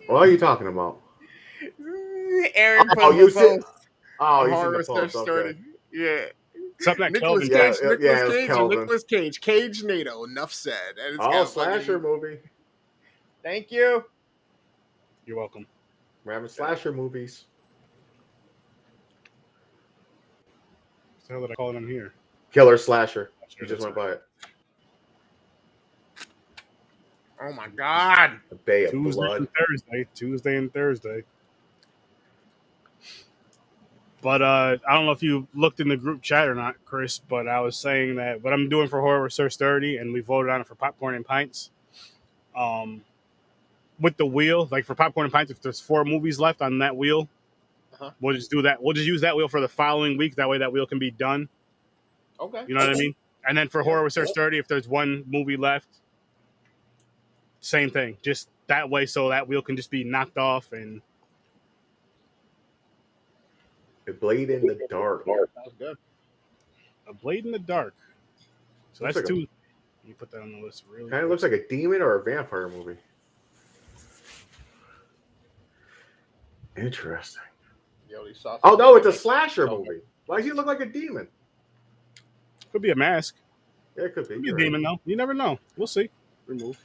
What are you talking about? Aaron put you said, you said the post. Okay. Yeah. Something that Nicolas Cage, Cage NATO. Enough said. And it's slasher movie. Thank you. You're welcome. We're having slasher movies. What the hell did I call it on here? Killer slasher. You just went by it. Oh my god. A Bay of Blood. Tuesday and Thursday. But I don't know if you looked in the group chat or not, Chris. But I was saying that what I'm doing for Horror with Sir Sturdy, and we voted on it for Popcorn and Pints. Um, with the wheel, like for Popcorn and Pints, if there's 4 movies left on that wheel, we'll just do that. We'll just use that wheel for the following week. That way, that wheel can be done. Okay. You know what I mean? And then for Horror with Sir Sturdy, if there's 1 movie left, same thing. Just that way, so that wheel can just be knocked off and. A Blade in the Dark. Sounds good. A Blade in the Dark. So Looks that's like 2. You put that on the list. Really, Kind of looks like a demon or a vampire movie. Interesting. Oh no, it's a slasher movie. Why does he look like a demon? Could be a mask. Yeah, it could be. Could be a demon though. You never know. We'll see. Remove.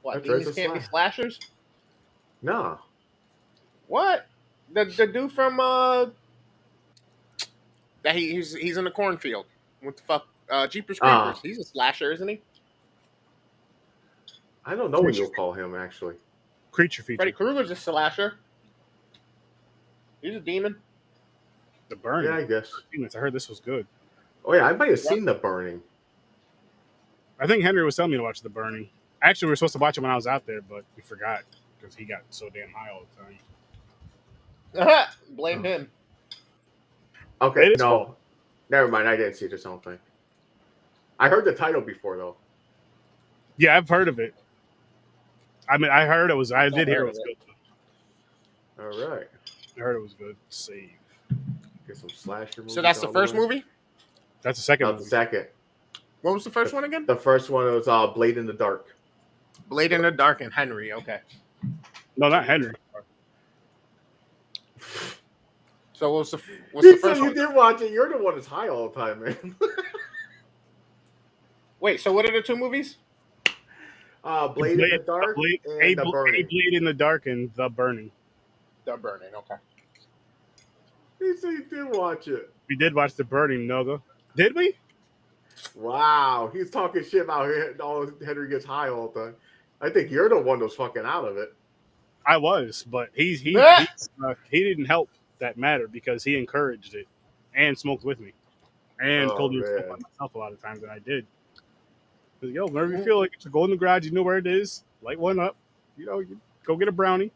What? Demons can't be slashers? No. What? The dude from that he's in the cornfield. What the fuck? Jeepers Creepers. He's a slasher, isn't he? I don't know what you'll call him actually. Creature feature. Freddy Krueger's a slasher. He's a demon. The Burning. Yeah, I guess. I heard this was good. Oh yeah, I might have seen The Burning. I think Henry was telling me to watch The Burning. Actually, we were supposed to watch it when I was out there, but we forgot because he got so damn high all the time. Blame him. Okay, no. Never mind, I didn't see this whole thing. I heard the title before though. Yeah, I've heard of it. I mean, I heard it was. I did hear it was good. All right. I heard it was good. Save. Get some slasher movies. So that's the first movie? That's the second movie. The second. What was the first one again? The first one was Blade in the Dark. Blade in the Dark and Henry. Okay. No, not Henry. So what's the first one? You did watch it. You're the one that's high all the time, man. Wait, so what are the 2 movies? Blade in the Dark and The Burning. Blade in the Dark and The Burning. The Burning, okay. You said you did watch it. We did watch The Burning, Noga. Did we? Wow, he's talking shit about all Henry gets high all the time. I think you're the one that's fucking out of it. I was, but he didn't help that matter because he encouraged it and smoked with me and told me to smoke by myself a lot of times, and I did. Yo, whenever you feel like it's a go in the garage, you know where it is. Light one up. You know, you go get a brownie.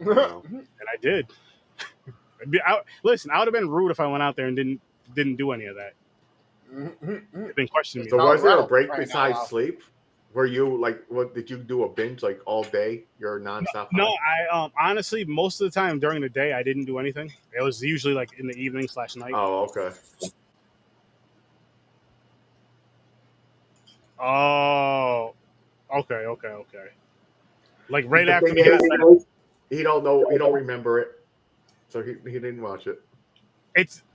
Wow. And I did. Listen, I would have been rude if I went out there and didn't do any of that. They've been questioning me. So was there a break besides sleep? Were you like, what did you do, a binge like all day? You're nonstop? No, I honestly most of the time during the day I didn't do anything. It was usually like in the evening / night. Oh, okay. Oh, okay. Like right the after he don't know, he don't remember it, so he didn't watch it.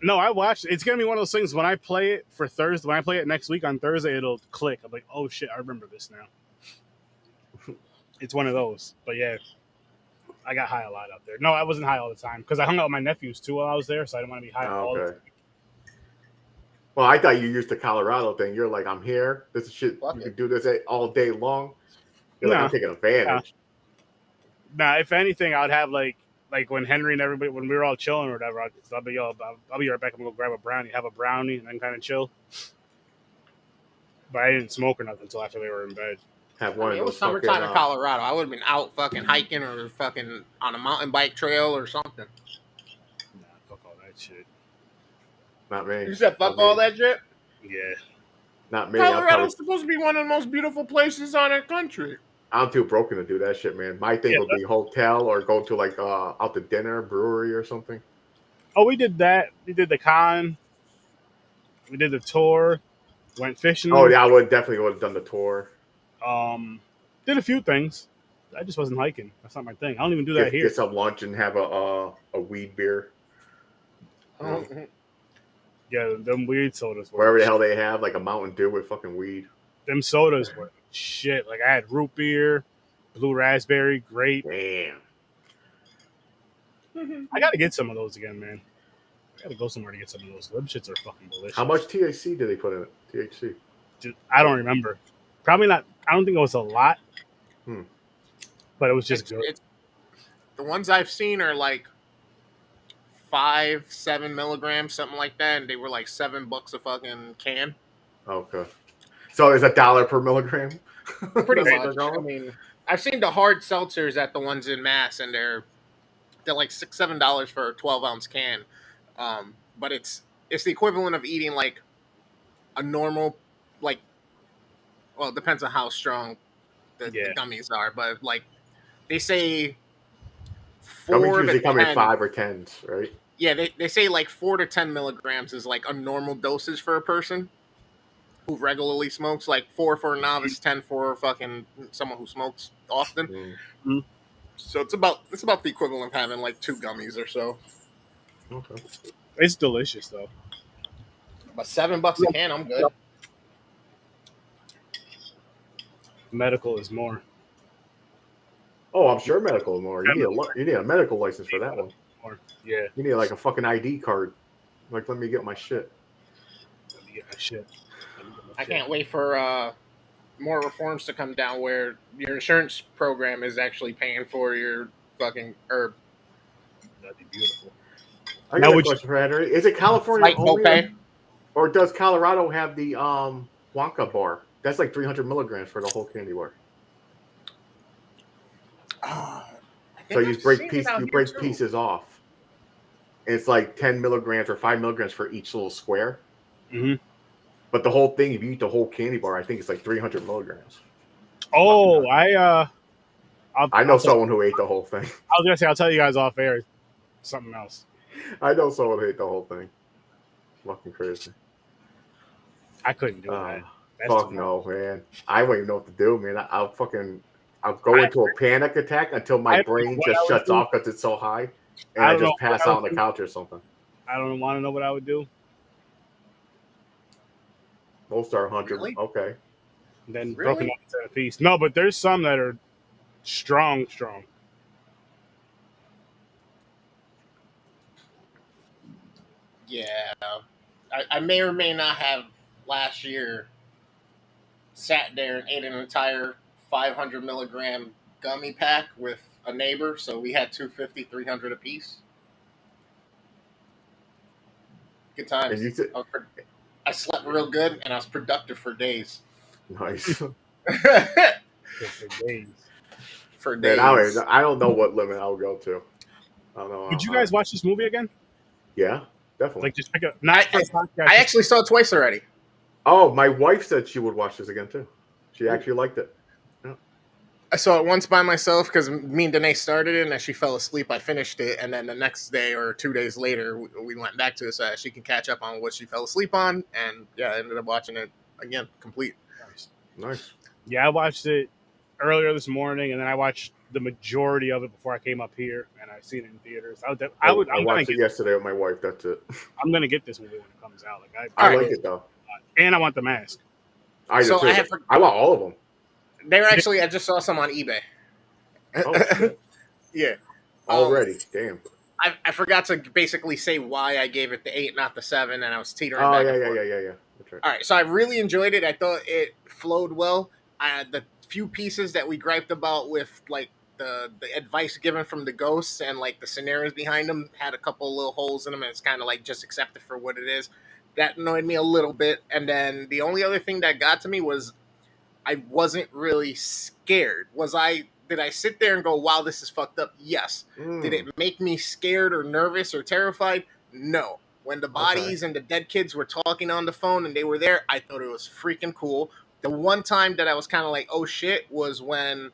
I watched. It's gonna be one of those things when I play it for Thursday. When I play it next week on Thursday, it'll click. I'm like, oh shit, I remember this now. It's one of those. But yeah, I got high a lot out there. No, I wasn't high all the time because I hung out with my nephews too while I was there, so I didn't want to be high all the time. Well, I thought you used the Colorado thing. You're like, I'm here. This is shit. You can do this all day long. You're like, I'm taking advantage. Nah, if anything, I'd have like when Henry and everybody, when we were all chilling or whatever, I'll be right back. I'm gonna go grab a brownie, have a brownie, and then kind of chill. But I didn't smoke or nothing until after they were in bed. Have one. It was summertime in Colorado. I would have been out fucking hiking or fucking on a mountain bike trail or something. Nah, fuck all that shit. Not me. You said fuck all that shit? Yeah. Not me. Colorado's supposed to be one of the most beautiful places on our country. I'm too broken to do that shit, man. My thing would be hotel or go to like out to dinner, brewery or something. Oh, we did that. We did the con. We did the tour. Went fishing. Oh yeah, I would have done the tour. Did a few things. I just wasn't hiking. That's not my thing. I don't even do that here. Get some lunch and have a weed beer. Yeah, them weed sodas. Wherever the hell they have, like a Mountain Dew with fucking weed. Them sodas were shit. Like I had root beer, blue raspberry, grape. Damn. I gotta get some of those again, man. I gotta go somewhere to get some of those. Them shits are fucking delicious. How much THC did they put in it? THC? I don't remember. Probably not. I don't think it was a lot. But it was just good. The ones I've seen are like 5, 7 milligrams, something like that, and they were like $7 a fucking can. Okay. So it's $1 per milligram? Pretty That's what they're much. I going? mean, I've seen the hard seltzers at the ones in Mass, and they're like $6, $7 for a 12-ounce can. But it's the equivalent of eating like a normal, like, well, it depends on how strong the gummies are, but like they say Gummies 4 to usually come in 10. 5 or 10s, right? Yeah, they say like 4 to 10 milligrams is like a normal dosage for a person who regularly smokes. Like 4 for a novice, 10 for fucking someone who smokes often. Mm-hmm. So it's about the equivalent of having like 2 gummies or so. Okay. It's delicious though. But $7 a can, I'm good. Medical is more. Oh, I'm sure medical is more. You need a medical license for that one. More. Yeah. You need like a fucking ID card. Like, let me get my shit. Let me get my shit. I can't wait for more reforms to come down where your insurance program is actually paying for your fucking herb. That'd be beautiful. I got a question for Henry. Is it California only, or does Colorado have the Wonka bar? That's like 300 milligrams for the whole candy bar. So you break pieces off. And it's like 10 milligrams or 5 milligrams for each little square. Mm-hmm. But the whole thing, if you eat the whole candy bar, I think it's like 300 milligrams. Oh, I know someone who ate the whole thing. I was gonna say I'll tell you guys off air. Something else. I know someone who ate the whole thing. Fucking crazy. I couldn't do that. Fuck no, man. I wouldn't even know what to do, man. I'll go into a panic attack until my brain just shuts off because it's so high, and I just pass out on the couch or something. I don't want to know what I would do. Gold Star 100. Really? Okay. And then broken up into a piece. No, but there's some that are strong. Yeah. I may or may not have last year sat there and ate an entire 500 milligram gummy pack with a neighbor. So we had 250, 300 apiece. Good times. I slept real good and I was productive for days. Nice. For days. For days. Man, I don't know what limit I'll go to. I don't know. Would you guys watch this movie again? Yeah, definitely. Like just pick up. I actually saw it twice already. Oh, my wife said she would watch this again too. She actually liked it. Yeah. I saw it once by myself because me and Danae started it, and as she fell asleep, I finished it. And then the next day or 2 days later, we went back to it so she can catch up on what she fell asleep on. And yeah, I ended up watching it again, complete. Nice. Yeah, I watched it earlier this morning, and then I watched the majority of it before I came up here, and I've seen it in theaters. I watched it yesterday with my wife. That's it. I'm gonna get this movie when it comes out. Like I like it though, and I want the mask. I want all of them. They're actually. I just saw some on eBay. Oh, yeah. Already, damn. I forgot to basically say why I gave it the 8, not the 7, and I was teetering. Oh back yeah. That's right. All right, so I really enjoyed it. I thought it flowed well. The few pieces that we griped about with like the advice given from the ghosts and like the scenarios behind them had a couple little holes in them, and it's kind of like just accept it for what it is. That annoyed me a little bit. And then the only other thing that got to me was I wasn't really scared. Did I sit there and go, wow, this is fucked up? Yes. Did it make me scared or nervous or terrified? No. When the bodies and the dead kids were talking on the phone and they were there, I thought it was freaking cool. The one time that I was kind of like, oh shit, was when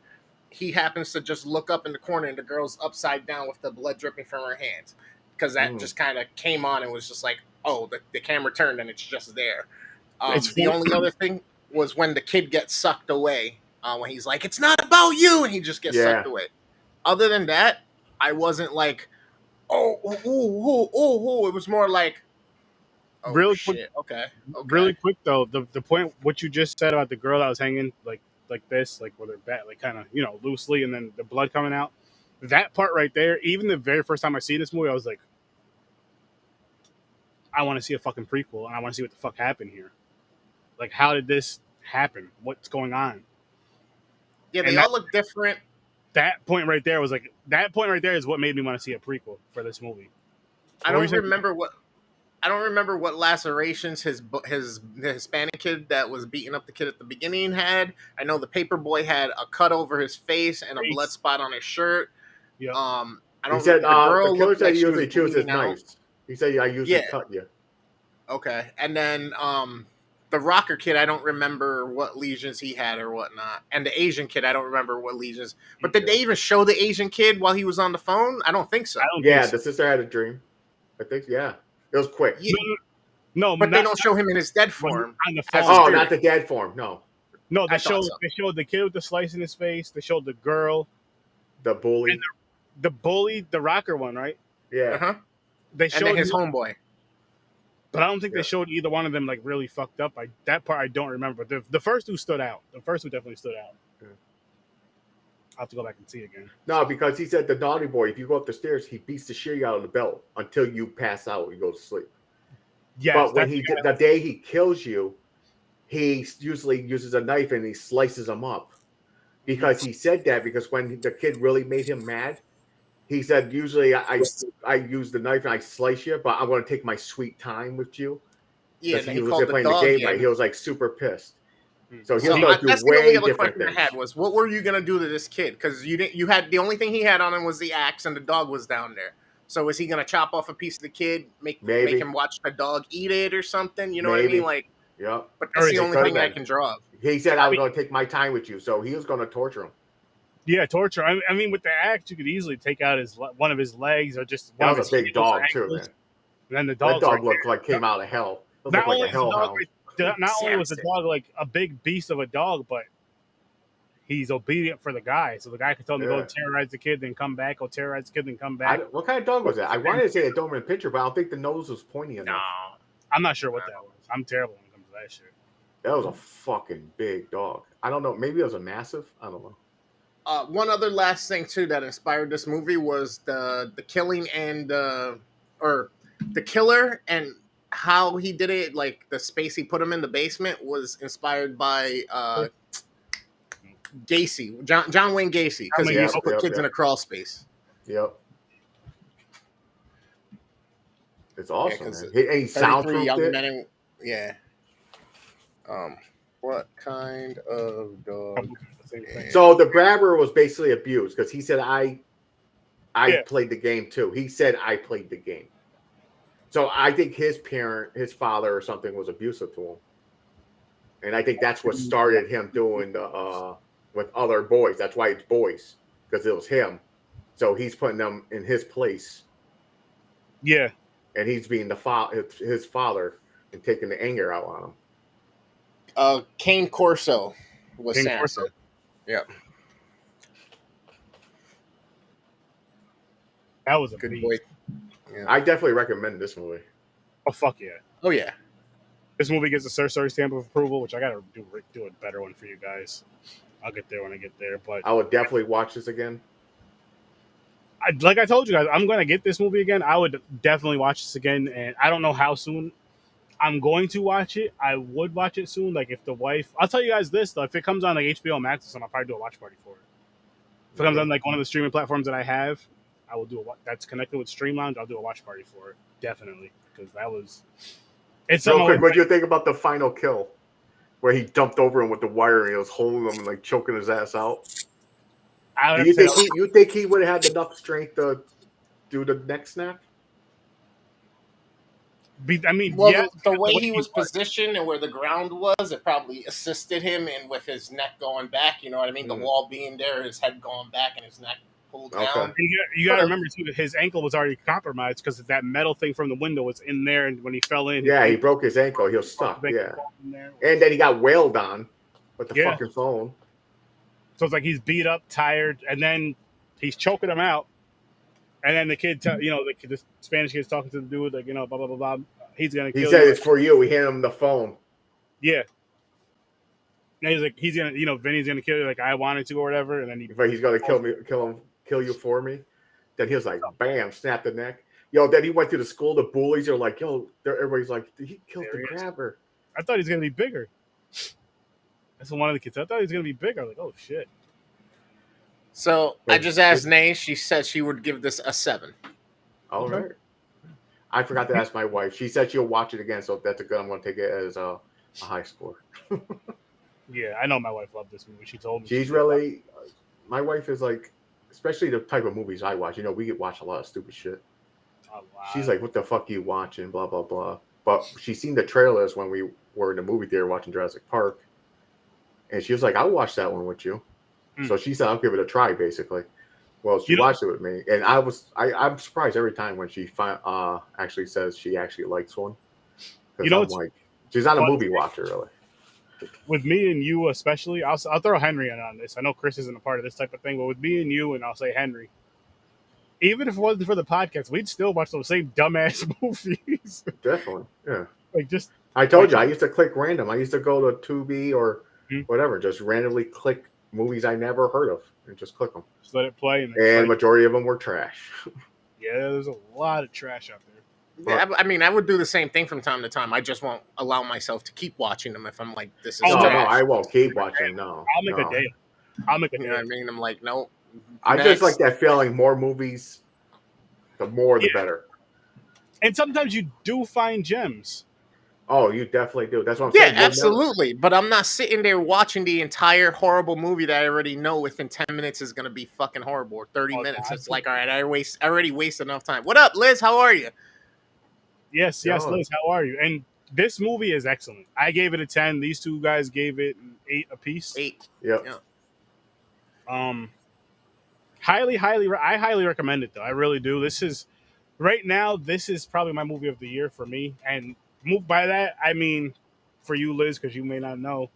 he happens to just look up in the corner and the girl's upside down with the blood dripping from her hands. Because that just kind of came on and was just like, oh, the camera turned and it's just there. The only other thing was when the kid gets sucked away. When he's like, it's not about you, and he just gets sucked away. Other than that, I wasn't like, oh, it was more like, oh, really shit. Quick, okay. Really quick though, the point what you just said about the girl that was hanging like this, like with her back, like kind of loosely, and then the blood coming out. That part right there, even the very first time I seen this movie, I was like, I want to see a fucking prequel, and I want to see what the fuck happened here. Like, how did this happen? What's going on? Yeah, they all look different. That point right there was like, that point right there is what made me want to see a prequel for this movie. I What were don't you saying? remember what. I don't remember what lacerations the Hispanic kid that was beating up the kid at the beginning had. I know the paper boy had a cut over his face and a blood spot on his shirt. Yeah. I He don't. said The the girl killer looked said like he she was usually chooses bleeding out. knives. He said I usually cut you. Okay, and then the rocker kid, I don't remember what lesions he had or whatnot, and the Asian kid, I don't remember what lesions. But did they even show the Asian kid while he was on the phone? I don't think so. The sister had a dream. I think it was quick. Yeah. No, but they don't show him in his dead form. On the phone. Oh, not the dead form. No. No, they showed the kid with the slice in his face. They showed the girl, the bully, and the bully, the rocker one, right? Yeah. They showed his homeboy. But I don't think they showed either one of them like really fucked up. That part I don't remember. But the first two stood out. The first two definitely stood out. Yeah. I'll have to go back and see again. No, because he said the naughty boy, if you go up the stairs, he beats the shit out of the belt until you pass out and you go to sleep. Yes, but when the day he kills you, he usually uses a knife and he slices him up. Because he said that because when the kid really made him mad, he said, usually I use the knife and I slice you, but I'm going to take my sweet time with you. Yeah, he was playing the game right. He was like super pissed. So he was going to do that's way the only different question things. I had was, what were you going to do to this kid? Because you had the only thing he had on him was the axe and the dog was down there. So is he going to chop off a piece of the kid, make him watch the dog eat it or something? You know what I mean? Like, yep. But that's the only thing I can draw of. He said, I was going to take my time with you. So he was going to torture him. Yeah, torture. I mean, with the axe, you could easily take out one of his legs or just one of his big dog too, man. And then the dog looked like came out of hell. Not only Like was the dog like a big beast of a dog, but he's obedient for the guy. So the guy could tell him to go terrorize the kid, then come back, go terrorize the kid, then come back. What kind of dog was that? I wanted to say a Doberman Pinscher, but I don't think the nose was pointy enough. No, I'm not sure what that was. I'm terrible when it comes to that shit. That was a fucking big dog. I don't know. Maybe it was a massive. I don't know. One other last thing too that inspired this movie was the killing and or the killer and how he did it. Like the space he put him in the basement was inspired by Gacy, John Wayne Gacy, because he used to put kids in a crawl space. Yep. It's awesome. Yeah, he soundproofed it. Yeah. What kind of dog? So the grabber was basically abused because he said, I played the game too. He said, I played the game. So I think his father or something was abusive to him. And I think that's what started him doing with other boys. That's why it's boys, because it was him. So he's putting them in his place. Yeah. And he's being his father and taking the anger out on him. Cane Corso was Sansa. Yeah. That was a good boy. Yeah. I definitely recommend this movie. Oh, fuck yeah. Oh, yeah. This movie gets a Sir stamp of approval, which I got to do a better one for you guys. I'll get there when I get there. But I would definitely watch this again. Like I told you guys, I'm going to get this movie again. I would definitely watch this again. And I don't know how soon I'm going to watch it. I would watch it soon. Like if the wife, I'll tell you guys this though. If it comes on like HBO Max or something, I'll probably do a watch party for it. If it comes on like one of the streaming platforms that I have, I will do that's connected with Stream Lounge. I'll do a watch party for it. Definitely. Because that was... It's real quick, what do you think about the final kill? Where he dumped over him with the wire and he was holding him and like choking his ass out. Do you think he would have had enough strength to do the neck snap? I mean, well, the way he was positioned and where the ground was, it probably assisted him in with his neck going back. You know what I mean? The wall being there, his head going back, and his neck pulled down. You got to remember too that his ankle was already compromised because that metal thing from the window was in there, and when he fell in, he broke his ankle. He was stuck. Yeah, and then he got wailed on with the fucking phone. So it's like he's beat up, tired, and then he's choking him out. And then the kid, the Spanish kid's talking to the dude, like, blah, blah, blah, blah. He's going to kill you. He said it's for you. We hand him the phone. Yeah. And he's like, he's going to, Vinny's going to kill you like I wanted to or whatever. And then he's going to kill you for me. Then he was like, bam, snap the neck. Then he went to the school. The bullies are like, everybody's like, he killed the grabber. I thought he was going to be bigger. That's one of the kids. I thought he was going to be bigger. Like, oh, shit. So I just asked Nay. She said she would give this a 7. All right. I forgot to ask my wife. She said she'll watch it again, so that's a good. I'm going to take it as a high score. Yeah, I know my wife loved this movie. She told me. She's really. My wife is like, especially the type of movies I watch. You know, we watch a lot of stupid shit. She's like, "What the fuck are you watching?" Blah blah blah. But she's seen the trailers when we were in the movie theater watching Jurassic Park, and she was like, "I'll watch that one with you." So she said, "I'll give it a try." Basically, well, she watched it with me, and I'm surprised every time when she actually says she actually likes one. You know, I'm like, she's not a movie watcher really. With me and you especially, I'll throw Henry in on this. I know Chris isn't a part of this type of thing, but with me and you, and I'll say Henry, even if it wasn't for the podcast, we'd still watch those same dumbass movies. Definitely, yeah. Like just, I told you, I used to click random. I used to go to Tubi or whatever, just randomly click movies I never heard of and just click them. Just let it play, and majority of them were trash. Yeah, there's a lot of trash out there. Yeah, I mean, I would do the same thing from time to time. I just won't allow myself to keep watching them if I'm like, this is no, I won't keep watching. No, I'll make a day. You know what I mean? I'm like, nope. I just like that feeling. More movies, the more the better. And sometimes you do find gems. Oh, you definitely do. That's what I'm saying. Yeah, absolutely. But I'm not sitting there watching the entire horrible movie that I already know within 10 minutes is going to be fucking horrible. Or 30 minutes. It's like, all right, I already wasted enough time. What up, Liz? How are you? Yes, Liz. How are you? And this movie is excellent. I gave it a 10. These two guys gave it an 8 apiece. 8. Yep. Yeah. I highly recommend it though. I really do. This is probably my movie of the year for me. And by that I mean for you, Liz, because you may not know.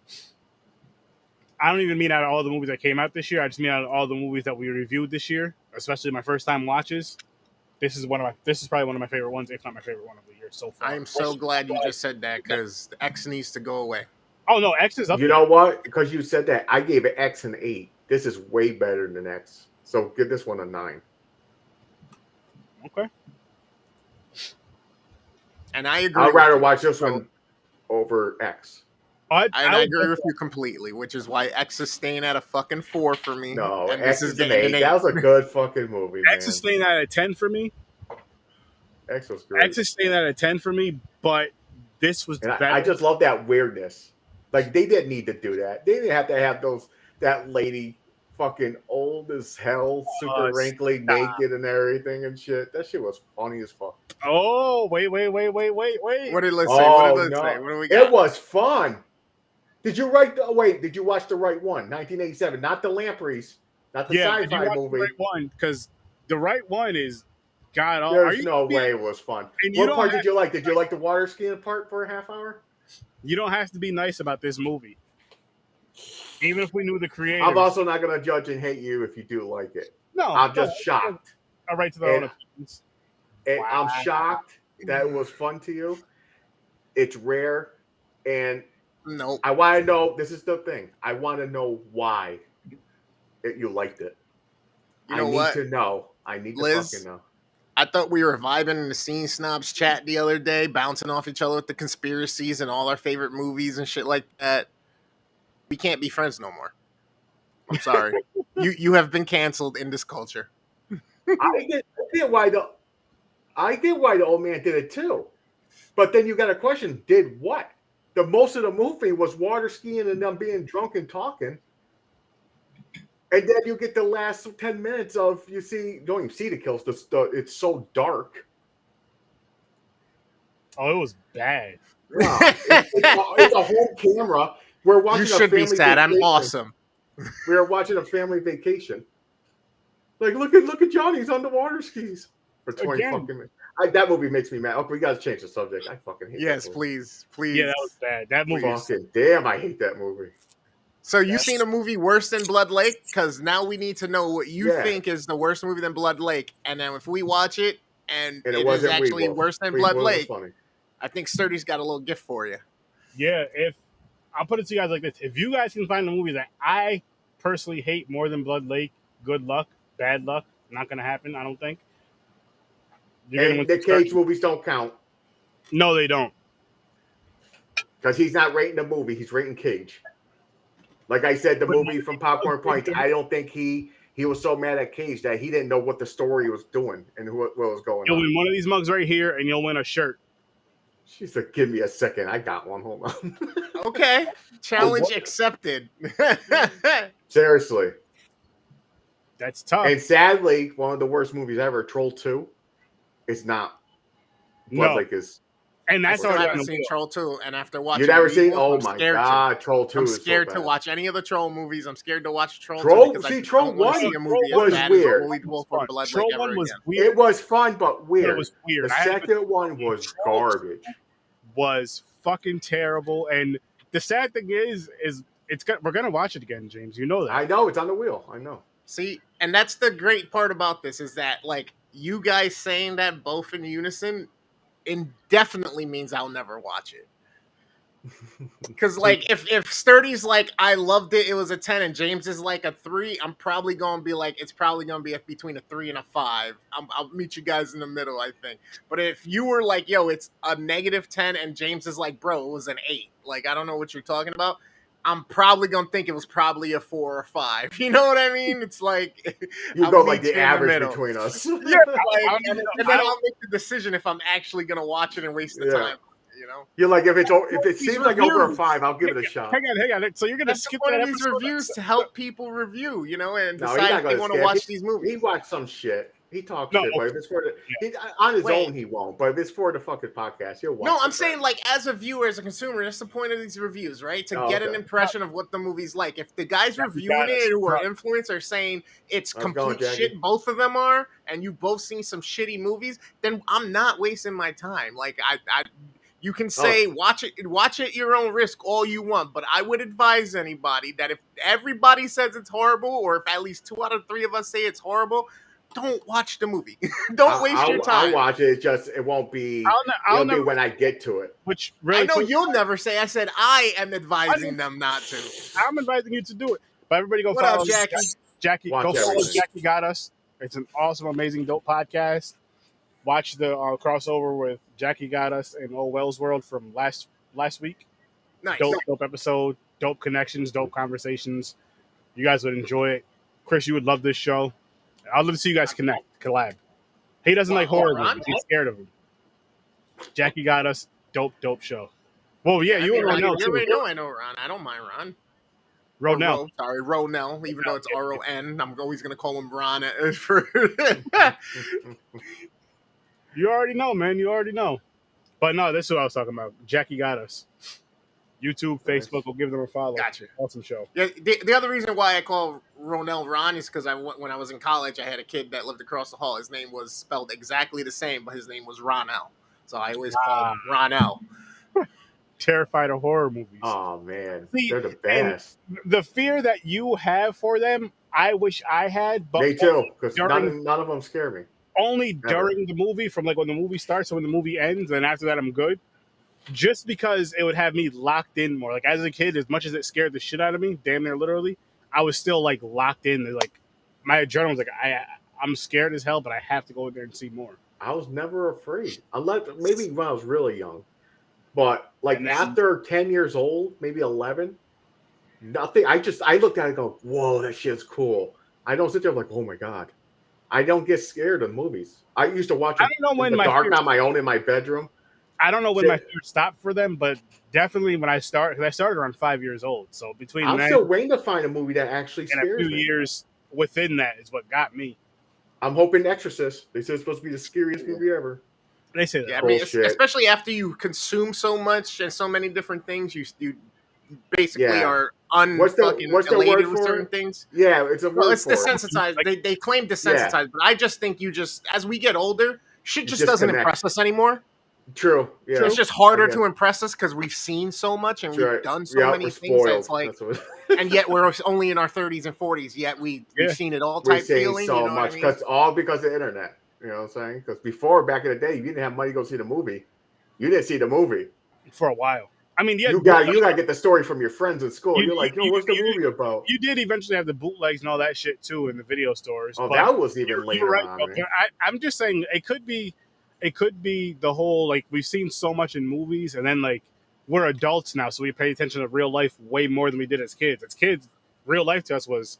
I don't even mean out of all the movies that came out this year. I just mean out of all the movies that we reviewed this year, especially my first time watches. This is probably one of my favorite ones, if not my favorite one of the year so far. I am so glad you just said that because the X needs to go away. Oh no, X is up. You know what? Because you said that, I gave it X an 8. This is way better than X. So give this one a 9. Okay. And I agree. I'd rather watch this one over X. I agree with you completely, which is why X is staying at a fucking 4 for me. No, and X is an 8. That was a good fucking movie, X is staying at a 10 for me. X was great. X is staying at a 10 for me, but this was better. I just love that weirdness. Like, they didn't need to do that. They didn't have to have that lady fucking old as hell, super wrinkly, naked and everything and shit. That shit was funny as fuck. Oh, wait. What did Liz say? What did Liz say? What do we got? It was fun. Did you watch the right one? 1987, not the Lampreys, not the sci-fi movie. The right one, because the right one is God. There's no way it was fun. What part did you like? Did you like the water skiing part for a half hour? You don't have to be nice about this movie, even if we knew the creator. I'm also not going to judge and hate you if you do like it. No, I'm just shocked. All right to their own opinions. And I'm shocked that it was fun to you. It's rare, and no, I want to know. This is the thing. I want to know why you liked it. You know what? I need to know. I need to fucking know. I thought we were vibing in the Scene Snobs chat the other day, bouncing off each other with the conspiracies and all our favorite movies and shit like that. We can't be friends no more. I'm sorry. You have been canceled in this culture. I get why the old man did it too. But then you got a question, did what? The most of the movie was water skiing and them being drunk and talking. And then you get the last 10 minutes of don't even see the kills. It's so dark. Oh, it was bad. Yeah, it's a home camera. We're watching. You should be sad. Vacation. I'm awesome. We are watching a family vacation. Like, look at Johnny. He's on the water skis for 20 fucking minutes. That movie makes me mad. Okay, we got to change the subject. I fucking hate Yes, that please. Yeah, that was bad. That movie. Fucking damn, I hate that movie. So you seen a movie worse than Blood Lake? Because now we need to know what you think is the worst movie than Blood Lake. And then if we watch it and it is actually worse than Blood Lake, I think Sturdy's got a little gift for you. Yeah, if I'll put it to you guys like this. If you guys can find a movie that I personally hate more than Blood Lake, good luck, bad luck. Not going to happen, I don't think. And the Cage movies don't count. No, they don't. Because he's not rating the movie. He's rating Cage. Like I said, the movie from Popcorn Points, I don't think he he was so mad at Cage that he didn't know what the story was doing and what was going You'll on. win one of these mugs right here, and you'll win a shirt. She said, "Give me a second. I got one. Hold on." Okay, challenge accepted. Seriously. That's tough. And sadly, one of the worst movies ever, Troll 2, is not Blood Lake is. And that's I already haven't seen Troll 2, and after watching, you never seen? Reboot, Oh I'm my scared god, Troll 2 I'm is scared so to bad. watch any of the Troll movies. I'm scared to watch Troll 2 because I Troll don't want to 1 see a movie was as bad weird. as Holy Wolf or Blood Troll Lake 1 ever was again. weird. It was fun, but weird. It was weird. The second one was garbage. Was fucking terrible. And the sad thing is we're gonna watch it again, James. You know that. I know it's on the wheel. I know. See, and that's the great part about this is that like you guys saying that both in unison indefinitely means I'll never watch it. Because like if Sturdy's like I loved it, it was a 10, and James is like a 3, I'm probably gonna be like it's probably gonna be between a 3 and a 5. I'll meet you guys in the middle, I think. But if you were like, yo, it's a -10, and James is like, bro, it was an 8. Like I don't know what you're talking about. I'm probably gonna think it was probably a 4 or 5. You know what I mean? It's like you go like the average between us. Yeah, like, and then I'll make the decision if I'm actually gonna watch it and waste the time. You know, you're like if it seems like over a 5, I'll give it a shot. Hang on. So you're gonna skip one that of these episode? reviews to help people review, you know, and No, decide if they want to watch these movies. He watched some shit. He talks shit, but if it's for on his own, he won't. But if it's for the fucking podcast, he'll watch. No, I'm saying like as a viewer, as a consumer, that's the point of these reviews, right? To get an impression of what the movie's like. If the guys reviewing it who are influenced are saying it's complete shit, both of them are, and you both seen some shitty movies, then I'm not wasting my time. Like you can say watch it at your own risk all you want, but I would advise anybody that if everybody says it's horrible, or if at least 2 out of 3 of us say it's horrible, don't watch the movie. Don't waste your time. I'll watch it. It won't be. It'll be when I get to it. Which really I know you'll never say. I said I am advising them not to. I'm advising you to do it. But everybody go what follow up, Jackie. Jackie, go follow Jackie Got Us. It's an awesome, amazing, dope podcast. Watch the crossover with Jackie Got Us and Old Wells World from last week. Nice. Dope episode. Dope connections. Dope conversations. You guys would enjoy it. Chris, you would love this show. I'd love to see you guys collab. He doesn't like horror movies. He's scared of them. Jackie Got Us. Dope show. Well, yeah, you already know. You already know I know Ron. I don't mind Ron. Ronell. Ronell, even though it's R-O-N. I'm always going to call him Ron. You already know, man. You already know. But no, this is what I was talking about. Jackie Got Us. YouTube, Facebook, will give them a follow. Gotcha. Awesome show. Yeah, the other reason why I call Ronell Ron is because when I was in college, I had a kid that lived across the hall. His name was spelled exactly the same, but his name was Ronell. So I always called him Ronell. Terrified of horror movies. Oh, man. They're the best. The fear that you have for them, I wish I had. But me too, because none of them scare me. Only during the movie, from like when the movie starts to when the movie ends, and after that I'm good. Just because it would have me locked in more. Like as a kid, as much as it scared the shit out of me, damn near literally, I was still like locked in. Like my adrenaline was like, I'm scared as hell, but I have to go in there and see more. I was never afraid, unless maybe when I was really young. But like after 10 years old, maybe 11, nothing. I looked at it and go, whoa, that shit's cool. I don't sit there like, oh my God. I don't get scared of movies. I used to watch it in the dark on my own in my bedroom. I don't know when my fear stopped for them, but definitely when I started, because I started around 5 years old. So between I'm still waiting to find a movie that actually scares me. A few years within that is what got me. I'm hoping Exorcist. They said it's supposed to be the scariest movie ever. They say that. Yeah, I mean, especially after you consume so much and so many different things, you basically are elated with certain things. Yeah, it's a word it's desensitized. They claim desensitized, but I just think as we get older, shit just doesn't impress us anymore. True. Yeah. So it's just harder to impress us because we've seen so much and we've done so many things. That it's like, and yet we're only in our 30s and 40s. Yet we've seen it all. Type feeling. So much because all because of the internet. You know what I'm saying? Because before, back in the day, you didn't have money to go see the movie. You didn't see the movie for a while. I mean, you got to get the story from your friends in school. You're like, what's the movie about? You did eventually have the bootlegs and all that shit too in the video stores. Oh, that was even later. You're right. I'm just saying it could be the whole, like, we've seen so much in movies, and then like we're adults now, so we pay attention to real life way more than we did as kids. As kids, real life to us was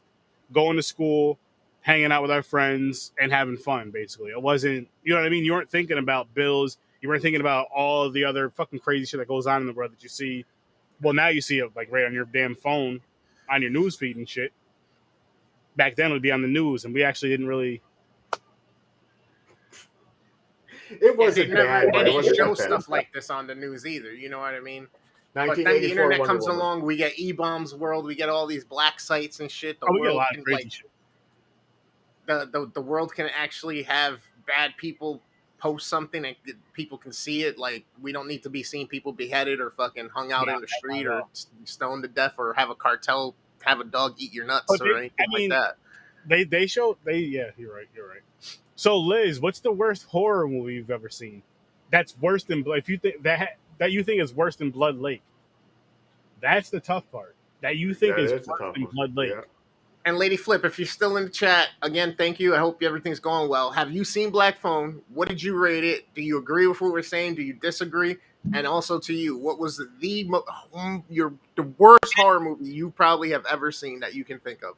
going to school, hanging out with our friends and having fun. Basically, it wasn't. You know what I mean? You weren't thinking about bills. You weren't thinking about all of the other fucking crazy shit that goes on in the world that you see. Well, now you see it like right on your damn phone, on your news feed and shit. Back then, it would be on the news, and we actually didn't really. It wasn't They never bad, but it didn't wasn't show that bad. stuff like this on the news either. You know what I mean? But then the 1984 internet Wonder comes Woman. along. We get E-Bombs World. We get all these black sites and shit. The Oh, we get a world lot can of crazy like shit. the world can actually have bad people post something and people can see it. Like we don't need to be seeing people beheaded or fucking hung out in the street or stoned to death or have a cartel have a dog eat your nuts or anything like that. They show yeah, you're right. So Liz, what's the worst horror movie you've ever seen? That's worse than if you think that you think is worse than Blood Lake. That's the tough part. That you think is worse than Blood Lake. Yeah. And Lady Flip, if you're still in the chat, again, thank you. I hope everything's going well. Have you seen Black Phone? What did you rate it? Do you agree with what we're saying? Do you disagree? And also to you, what was the worst horror movie you probably have ever seen that you can think of?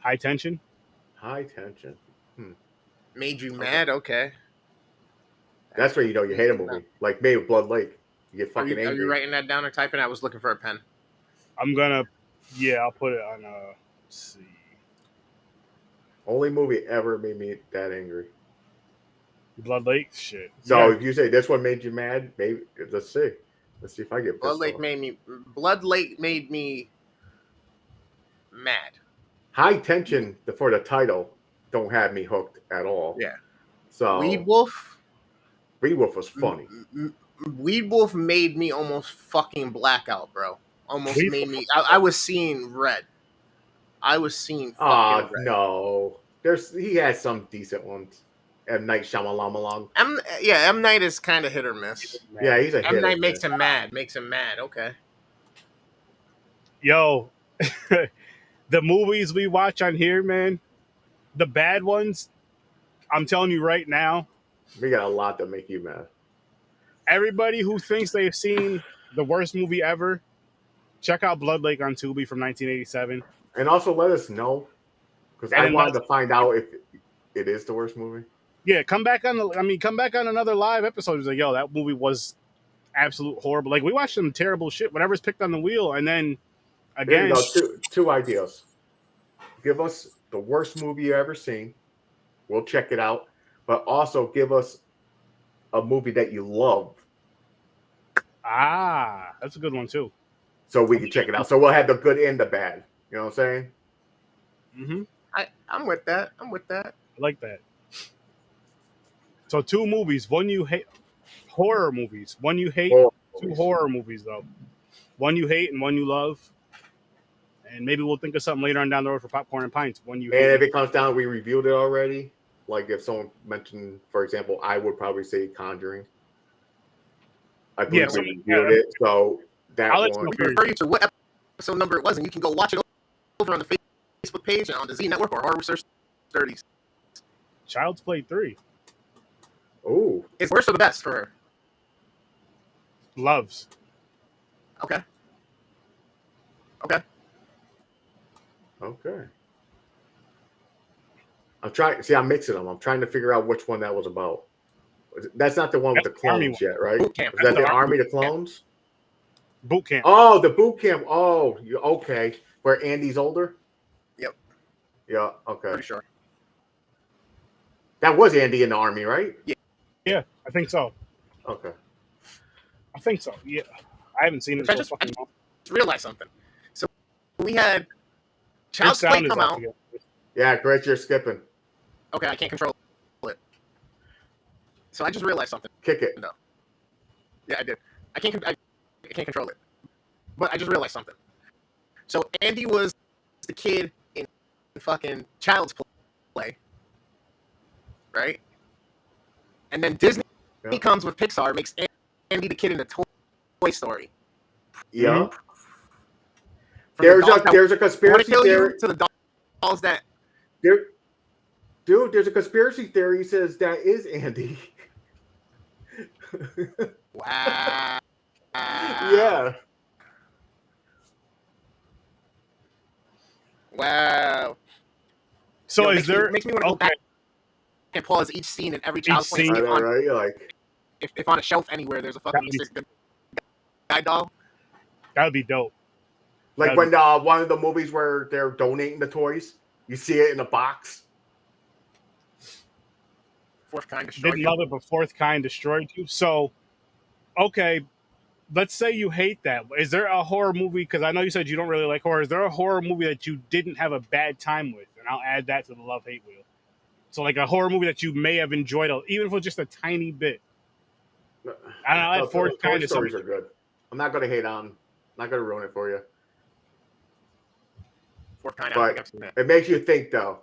High Tension. High Tension. Made you mad? Okay. That's where you know you hate a movie. Like me with Blood Lake. You get fucking angry. Are you writing that down or typing? I was looking for a pen. I'm gonna, I'll put it on. Let's see. Only movie ever made me that angry. Blood Lake, shit. So if you say this one made you mad, maybe let's see. Let's see if I get Blood Lake made me mad. High Tension for the title don't have me hooked at all. Yeah. So Weed Wolf was funny. Weed Wolf made me almost fucking blackout, bro. Almost made me. I was seeing red. I was seeing fucking red. No. He has some decent ones. M. Night Shyamalan. M. Night is kind of hit or miss. Yeah, he's a hit. M. Night makes him mad. Okay. Yo, the movies we watch on here, man, the bad ones, I'm telling you right now. We got a lot that make you mad. Everybody who thinks they've seen the worst movie ever, check out Blood Lake on Tubi from 1987. And also let us know, because I wanted to find out if it is the worst movie. Yeah, come back on another live episode. It's like, yo, that movie was absolute horrible. Like we watched some terrible shit, whatever's picked on the wheel, and then again, two ideas. Give us the worst movie you ever seen. We'll check it out, but also give us a movie that you love. Ah, that's a good one too. So we can check it out. So we'll have the good and the bad. You know what I'm saying? Mm-hmm. I'm with that. I like that. So 2 movies. One you hate. Horror movies. One you hate. Two horror movies though. One you hate and one you love. And maybe we'll think of something later on down the road for Popcorn and Pints. One you hate. And if it comes down, we reviewed it already. Like if someone mentioned, for example, I would probably say Conjuring. I believe we reviewed it. So that I'll refer you to what episode number it was, and you can go watch it over on the Facebook page and on the Z Network or Horror with Sir Sturdy's. Child's Play 3. Oh. It's worse or the best for her? Loves. Okay. I'm mixing them. I'm trying to figure out which one that was about. That's not the one with the clones yet, right? Is that the Army of Clones? Boot Camp. Oh, the boot camp. Oh, okay. Where Andy's older? Yep. Yeah, okay. Pretty sure. That was Andy in the Army, right? Yeah, I think so. Okay. I think so, yeah. I haven't seen it. I just realized something. So we had Child's Play come out. Yeah, great, you're skipping. Okay, I can't control it. So I just realized something. Kick it. No. Yeah, I did. I can't control it. But I just realized something. So Andy was the kid in fucking Child's Play. Right? And then Disney comes with Pixar, makes Andy the kid in the Toy Story. Yeah. There's a conspiracy theory to the dolls that Dude, there's a conspiracy theory says that is Andy. Wow. Yeah. Wow. So it is there? makes me want to go back and pause each scene in every Child's Play. Right? Like, if on a shelf anywhere there's a fucking Easter guy doll. That would be dope. Like when one of the movies where they're donating the toys, you see it in a box. Fourth Kind destroyed Didn't love it, but Fourth Kind destroyed you. So, okay, let's say you hate that. Is there a horror movie? Because I know you said you don't really like horror. Is there a horror movie that you didn't have a bad time with? And I'll add that to the love-hate wheel. So, like a horror movie that you may have enjoyed, even if it was just a tiny bit. I don't know. Fourth Kind stories are good. I'm not going to hate on. I'm not going to ruin it for you. Fourth Kind, but it makes you think though,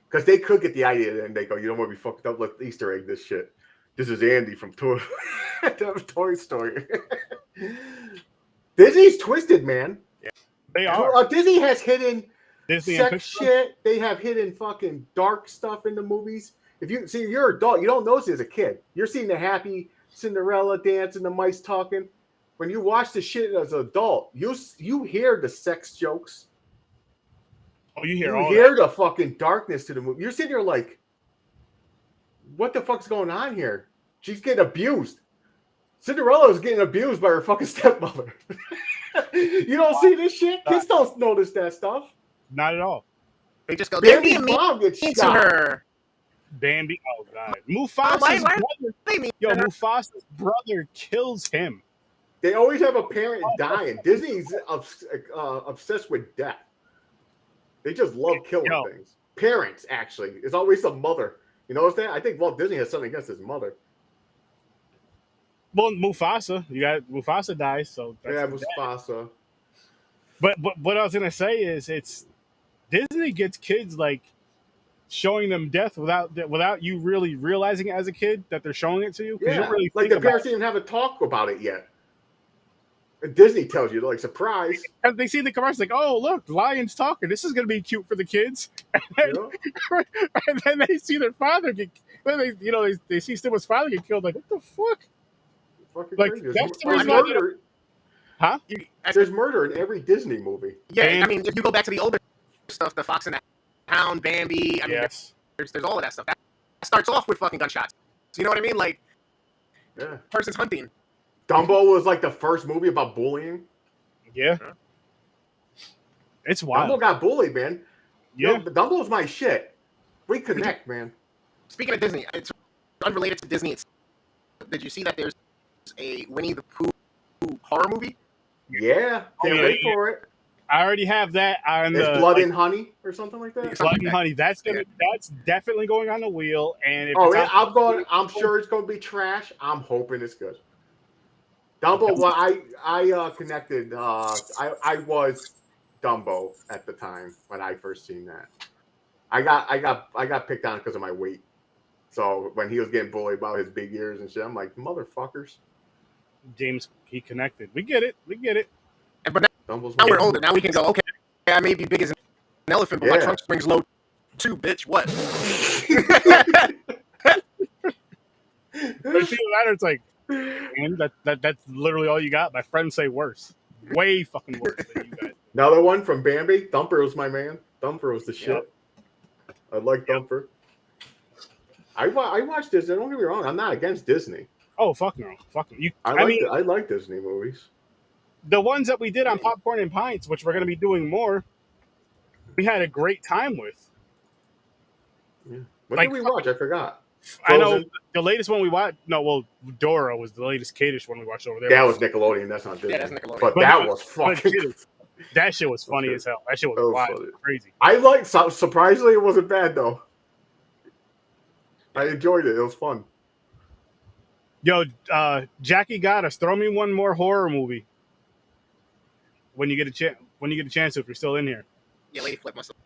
because they could get the idea and they go, "You don't want to be fucked up. Let's Easter egg this shit." This is Andy from Toy Story. Disney's twisted, man. Yeah, they are. Disney has hidden Disney sex shit. They have hidden fucking dark stuff in the movies. If you see, you're an adult, you don't notice it as a kid. You're seeing the happy Cinderella dance and the mice talking. When you watch the shit as an adult, you hear the sex jokes. Oh, you hear the fucking darkness to the movie. You're sitting there like, what the fuck's going on here? She's getting abused. Cinderella's getting abused by her fucking stepmother. You don't see this shit? Kids don't notice that stuff. Not at all. They just go, Bambi's mom gets shot. Her. Bambi, oh god. Mufasa's brother. Yo, Mufasa's brother kills him. They always have a parent dying. Disney's obsessed with death. They just love killing things. Parents, actually. It's always the mother. You notice that? I think Walt Disney has something against his mother. Well, Mufasa. Mufasa dies, so that's Mufasa. But what I was gonna say is it's Disney gets kids like showing them death without you really realizing it as a kid that they're showing it to you. Yeah, you don't really like the parents didn't have a talk about it yet. Disney tells you, like, surprise. And they see the commercials, like, oh, look, lion's talking. This is going to be cute for the kids. And then they see their father get, they see Simba's father get killed. Like, what the fuck? Fucking like, crazy. That's the reason murder. Huh? There's murder in every Disney movie. Yeah, I mean, if you go back to the older stuff, the Fox and the Hound, Bambi, I mean, there's all of that stuff. That starts off with fucking gunshots. You know what I mean? Like, person's hunting. Dumbo was like the first movie about bullying. Yeah. It's wild. Dumbo got bullied, man. Yeah. Dumbo's my shit. We connect, man. Speaking of Disney, it's unrelated to Disney. Did you see that there's a Winnie the Pooh horror movie? Yeah. Can't wait for it. I already have that on the Blood and Honey or something like that. Blood and Honey. That's definitely going on the wheel. And I'm sure it's going to be trash. I'm hoping it's good. Dumbo, well, I connected. I was Dumbo at the time when I first seen that. I got picked on because of my weight. So when he was getting bullied about his big ears and shit, I'm like, motherfuckers. James, he connected. We get it. But now we're older. Now we can go, okay, I may be big as an elephant, but my trunk springs low too, bitch. What? But see, it's like, and that's literally all you got. My friends say worse. Way fucking worse than you guys. Another one from Bambi. Thumper was my man. Thumper was the shit. I like Thumper. I watched Disney. Don't get me wrong. I'm not against Disney. Oh, fuck no. Fuck you. I like Disney movies. The ones that we did on Popcorn and Pints, which we're going to be doing more, we had a great time with. Yeah. What did we watch? I forgot. Frozen? I know the latest one we watched. No, well, Dora was the latest kiddish one we watched over there. That was Nickelodeon. That's not Disney. Yeah, that's Nickelodeon. But that was fucking. That shit was funny as hell. That shit was wild, crazy. I liked. Surprisingly, it wasn't bad though. I enjoyed it. It was fun. Yo, Jackie got us. Throw me one more horror movie when you get a chance. When you get a chance, if you're still in here. Yeah, Lady Flip must have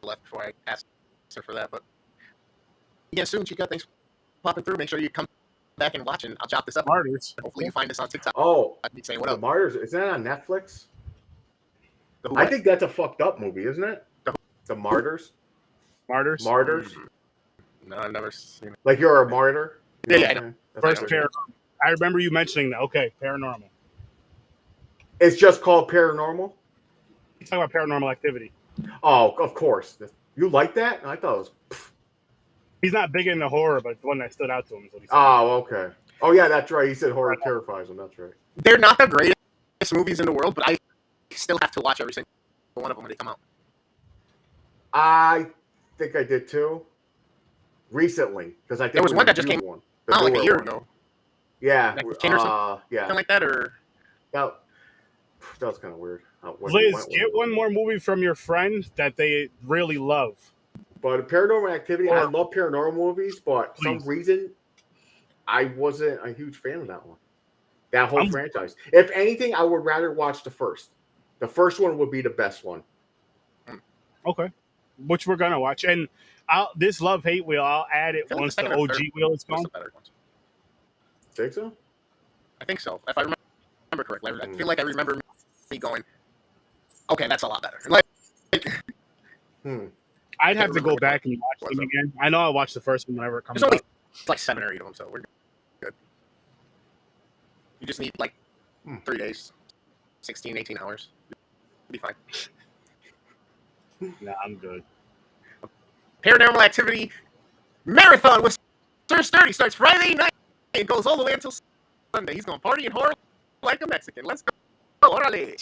left before I asked her for that, but. Yeah, soon, Chica. Thanks for popping through. Make sure you come back and watch, and I'll chop this up. Martyrs. Hopefully, you find this on TikTok. Oh, I'd be saying what up. Martyrs. Is that on Netflix? I think that's a fucked up movie, isn't it? The Martyrs. Martyrs. No, I've never seen it. Like you're a martyr. Yeah, I know. First Paranormal. I remember you mentioning that. Okay, Paranormal. It's just called Paranormal. Let's talk about Paranormal Activity. Oh, of course. You like that? I thought it was. He's not big into horror, but the one that stood out to him is what he said. Oh, okay. Oh, yeah, that's right. He said horror terrifies him. That's right. They're not the greatest movies in the world, but I still have to watch every single one of them when they come out. I think I did too. Recently, because I think there was one that just came out like a year ago. Yeah, yeah, something like that, or that was kind of weird. Liz, get one more movie from your friend that they really love. But Paranormal Activity, I love paranormal movies, but for some reason, I wasn't a huge fan of that one. That whole franchise. If anything, I would rather watch the first. The first one would be the best one. Okay, which we're gonna watch, and this love-hate wheel, I'll add it once the OG wheel is gone. Think so? I think so. If I remember correctly, I feel like I remember me going, "Okay, that's a lot better." Like, I'd have to go back and watch them again. I know I watched the first one whenever it comes out. There's only like 7 or 8 of them, so we're good. You just need like 3 days, 16, 18 hours. You'll be fine. Nah, I'm good. Paranormal Activity Marathon with Sir Sturdy starts Friday night and goes all the way until Sunday. He's going to party in horror like a Mexican. Let's go. Orale.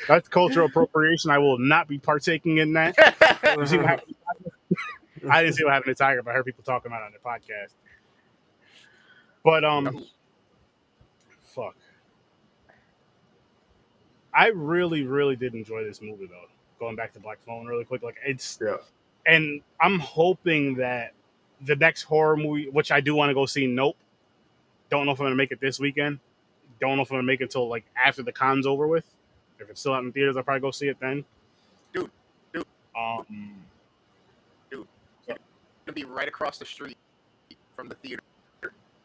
That's cultural appropriation. I will not be partaking in that. I didn't see what happened to Tiger, but I heard people talking about it on their podcast. But fuck. I really, really did enjoy this movie though. Going back to Black Phone really quick, like and I'm hoping that the next horror movie, which I do want to go see, Nope. Don't know if I'm gonna make it this weekend. Don't know if I'm gonna make it until like after the con's over with. If it's still out in theaters, I'll probably go see it then. Dude, you're gonna be right across the street from the theater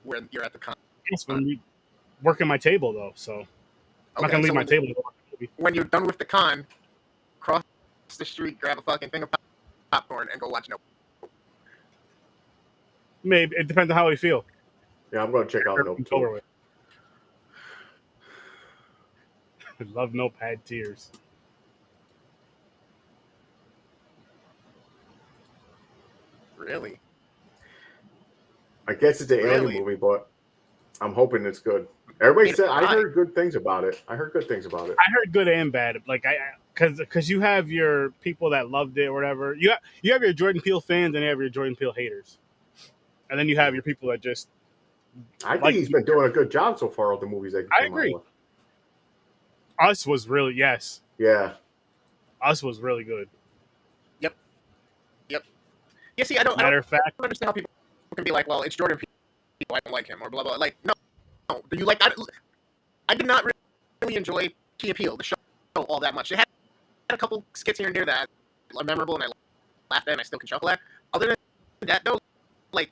where you're at the con. Yes, when we working my table though, so I'm not gonna leave my table to go watch the movie. When you're done with the con, cross the street, grab a fucking thing of popcorn, and go watch Nope. Maybe it depends on how we feel. Yeah, I'm gonna check out Nope too. Love Nope had tears. Really? I guess it's an alien movie, but I'm hoping it's good. Everybody said I heard good things about it. I heard good good and bad. Like because you have your people that loved it or whatever. You have your Jordan Peele fans and you have your Jordan Peele haters, and then you have your people that just. I think he's been doing a good job so far with the movies. I agree. Us was really Yeah. Us was really good. Yep. Yeah, see, I don't understand how people can be like, well, it's Jordan Peele, I don't like him, or blah, blah. Like, no. Do you like that? I did not really enjoy Key and Peele, the show, all that much. It had a couple skits here and there that are memorable, and I laughed at, and I still can chuckle at. Other than that, though, like,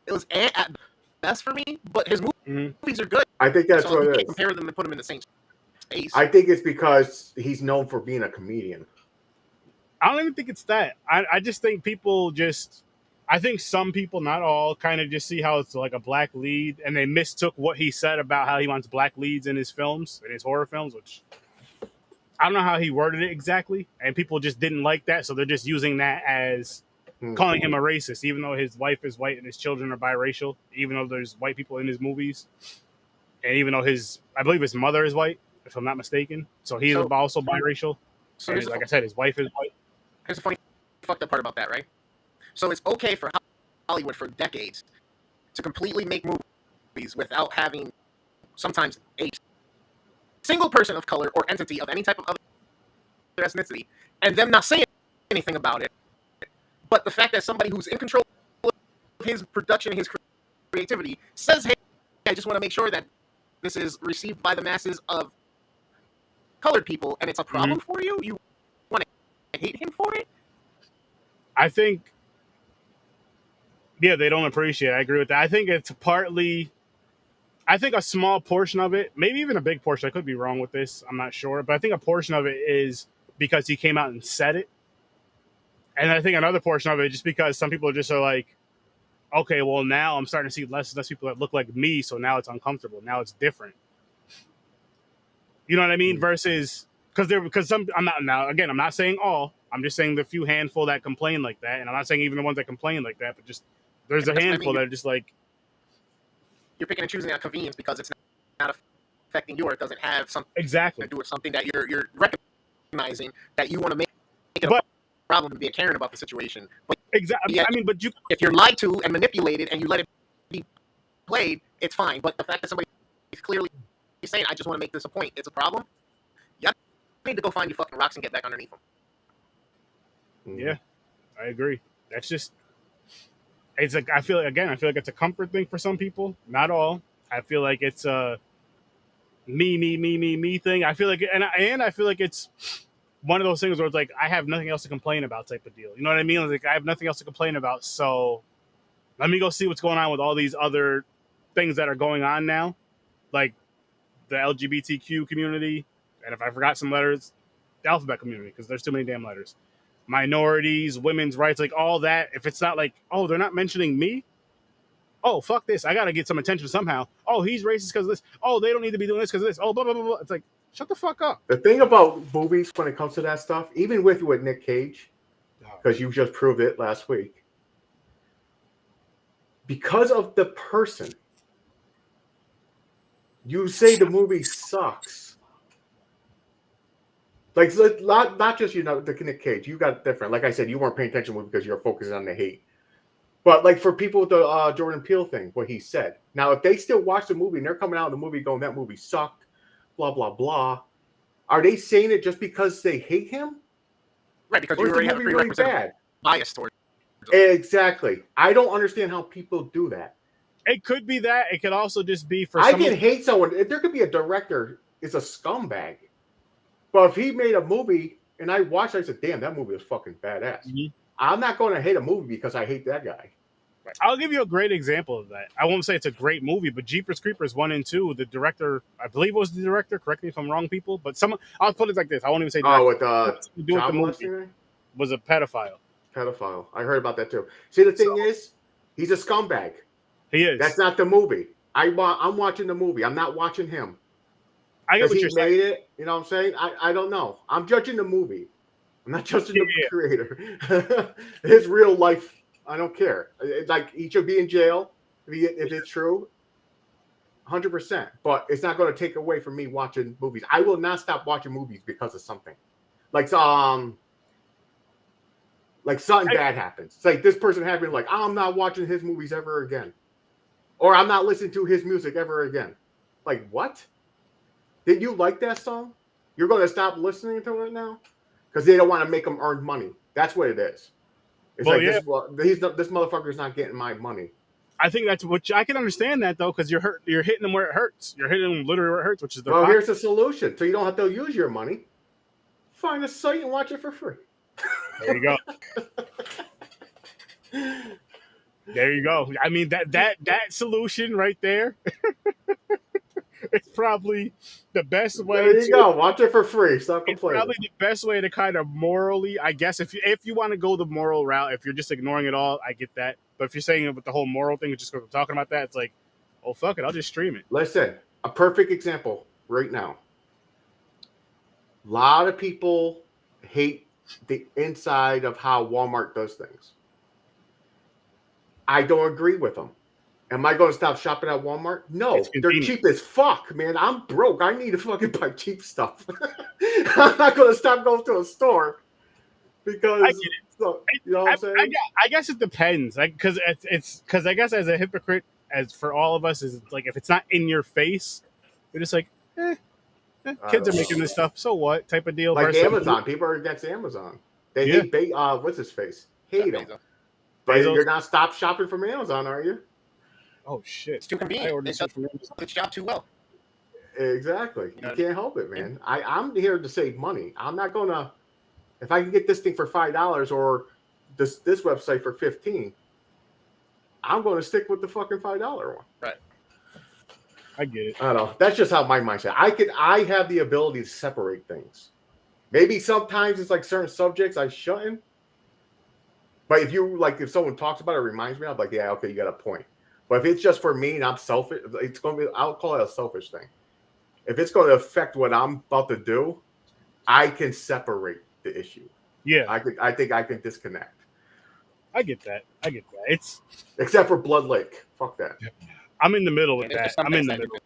it was at best for me, but his movies are good. I think that's what it is. You can't compare them and put them in the same space. I think it's because he's known for being a comedian. I don't even think it's that. I just think people I think some people, not all, kind of just see how it's like a black lead, and they mistook what he said about how he wants black leads in his films, in his horror films, which I don't know how he worded it exactly, and people just didn't like that, so they're just using that as calling him a racist, even though his wife is white and his children are biracial, even though there's white people in his movies, and even though I believe his mother is white, if I'm not mistaken, so he's also biracial. So like I said, his wife is white. Here's the funny fucked up part about that, right? So it's okay for Hollywood for decades to completely make movies without having sometimes a single person of color or entity of any type of other ethnicity, and them not saying anything about it. But the fact that somebody who's in control of his production, his creativity, says, hey, I just want to make sure that this is received by the masses of colored people, and it's a problem for you? You want to hate him for it? I think, they don't appreciate it. I agree with that. I think it's partly, I think a small portion of it, maybe even a big portion, I could be wrong with this, I'm not sure, but I think a portion of it is because he came out and said it. And I think another portion of it just because some people just are like, okay, well, now I'm starting to see less and less people that look like me, so now it's uncomfortable. Now it's different. You know what I mean? Versus because some I'm not now again I'm not saying all. I'm just saying the few handful that complain like that, and I'm not saying even the ones that complain like that, but just there's a handful that are just like you're picking and choosing on convenience because it's not affecting you, or it doesn't have something exactly to do with something that you're recognizing that you want to make it but, a problem to be caring about the situation. But exactly. yeah, I mean, but if you're lied to and manipulated and you let it be played, it's fine. But the fact that somebody is clearly saying, "I just want to make this a point," it's a problem. You need to go find your fucking rocks and get back underneath them. Yeah, I agree. That's just it's like I feel like it's a comfort thing for some people, not all. I feel like it's a me thing. I feel like and I feel like it's one of those things where it's like I have nothing else to complain about type of deal. You know what I mean? Like I have nothing else to complain about, so let me go see what's going on with all these other things that are going on now, like the LGBTQ community, and if I forgot some letters, the alphabet community, because there's too many damn letters. Minorities, women's rights, like all that. If it's not like, oh, they're not mentioning me. Oh, fuck this. I got to get some attention somehow. Oh, he's racist because of this. Oh, they don't need to be doing this because of this. Oh, blah, blah, blah, blah. It's like, shut the fuck up. The thing about movies when it comes to that stuff, even with Nick Cage, because you just proved it last week, because of the person, you say the movie sucks. Like, not just, the Nick Cage. You got different. Like I said, you weren't paying attention because you're focusing on the hate. But, like, for people with the Jordan Peele thing, what he said. Now, if they still watch the movie and they're coming out of the movie going, that movie sucked, blah, blah, blah, are they saying it just because they hate him? Right, because you already have a prerequisite bias towards it. Exactly. I don't understand how people do that. It could be that. It could also just be for I can hate someone. There could be a director is a scumbag. But if he made a movie and I watched it, I said, damn, that movie is fucking badass. Mm-hmm. I'm not going to hate a movie because I hate that guy. I'll give you a great example of that. I won't say it's a great movie, but Jeepers Creepers 1 and 2, the director, I believe it was the director, correct me if I'm wrong, people, but I'll put it like this. I won't even say director. With the movie was a pedophile. Pedophile. I heard about that too. See, the thing is, he's a scumbag. He is. That's not the movie. I'm watching the movie. I'm not watching him. I get what you're saying. He made it. You know what I'm saying? I don't know. I'm judging the movie. I'm not judging the creator. His real life, I don't care. It's like he should be in jail if it's true. 100%. But it's not going to take away from me watching movies. I will not stop watching movies because of something. Like something bad happens. It's like this person happened. Like I'm not watching his movies ever again, or I'm not listening to his music ever again. Like what? Did you like that song? You're going to stop listening to it now because they don't want to make them earn money. That's what it is. It's this motherfucker's not getting my money. I think that's what I can understand that though, because you're hitting them where it hurts. You're hitting them literally where it hurts, which is well. Here's the solution, so you don't have to use your money. Find a site and watch it for free. There you go. There you go. I mean that solution right there. It's probably the best way. There you go. Watch it for free. Stop complaining. It's probably the best way to kind of morally, I guess, if you want to go the moral route, if you're just ignoring it all, I get that. But if you're saying it with the whole moral thing, just because we're talking about that, it's like, oh fuck it, I'll just stream it. Listen, a perfect example right now. A lot of people hate the inside of how Walmart does things. I don't agree with them. Am I going to stop shopping at Walmart? No, they're cheap as fuck, man. I'm broke. I need to fucking buy cheap stuff. I'm not going to stop going to a store because I get it. So, you know what I'm saying? I guess it depends, because because I guess as a hypocrite, as for all of us, is like if it's not in your face, you're just like, kids are making this stuff, so what? Type of deal. Like Amazon, people are against Amazon. They hate what's his face? Hate him. But you're not stop shopping from Amazon, are you? Oh shit! It's too convenient. They shop too well. Exactly. You can't help it, man. I'm here to save money. I'm not gonna. If I can get this thing for $5 or this website for $15, I'm going to stick with the fucking $5 one. Right. I get it. I don't know. That's just how my mindset. I have the ability to separate things. Maybe sometimes it's like certain subjects I shouldn't. But if someone talks about it, reminds me, I'm like, yeah, okay, you got a point. But if it's just for me and I'm selfish, it's going to be, I'll call it a selfish thing. If it's going to affect what I'm about to do, I can separate the issue. Yeah, I think I can disconnect. I get that. It's except for Blood Lake. Fuck that. I'm in the middle with that. I'm in the middle.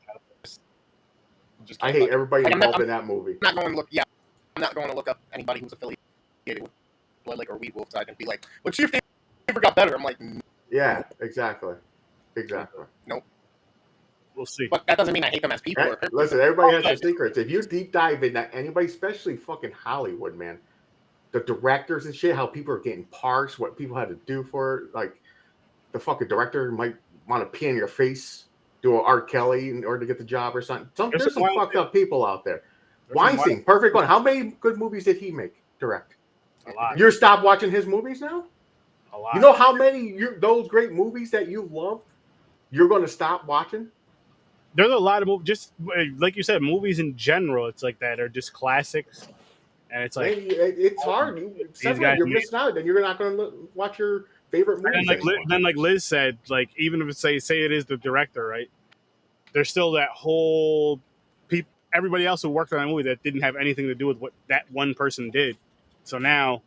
I hate everybody involved in that movie. I'm not going to look. Yeah, I'm not going to look up anybody who's affiliated with Blood Lake or Weed Wolf side and be like, let's see if they ever got better. I'm like, yeah, exactly. Nope. We'll see. But that doesn't mean I hate them as people. Listen, everybody has their secrets. If you deep dive in that, anybody, especially fucking Hollywood, man, the directors and shit, how people are getting parts, what people had to do for it, like the fucking director might want to pee in your face, do an R. Kelly in order to get the job or something. There's some fucked up people out there. Weinstein, perfect one. How many good movies did he direct? A lot. You're stopped watching his movies now? A lot. You know how many those great movies that you loved, you're going to stop watching? There's a lot of movies, just like you said, movies in general. It's like that are just classics, and it's like it's hard. You're missing out, and you're not going to watch your favorite movies. And then, like Liz said, like even if it's say it is the director, right? There's still that whole everybody else who worked on that movie that didn't have anything to do with what that one person did. So now,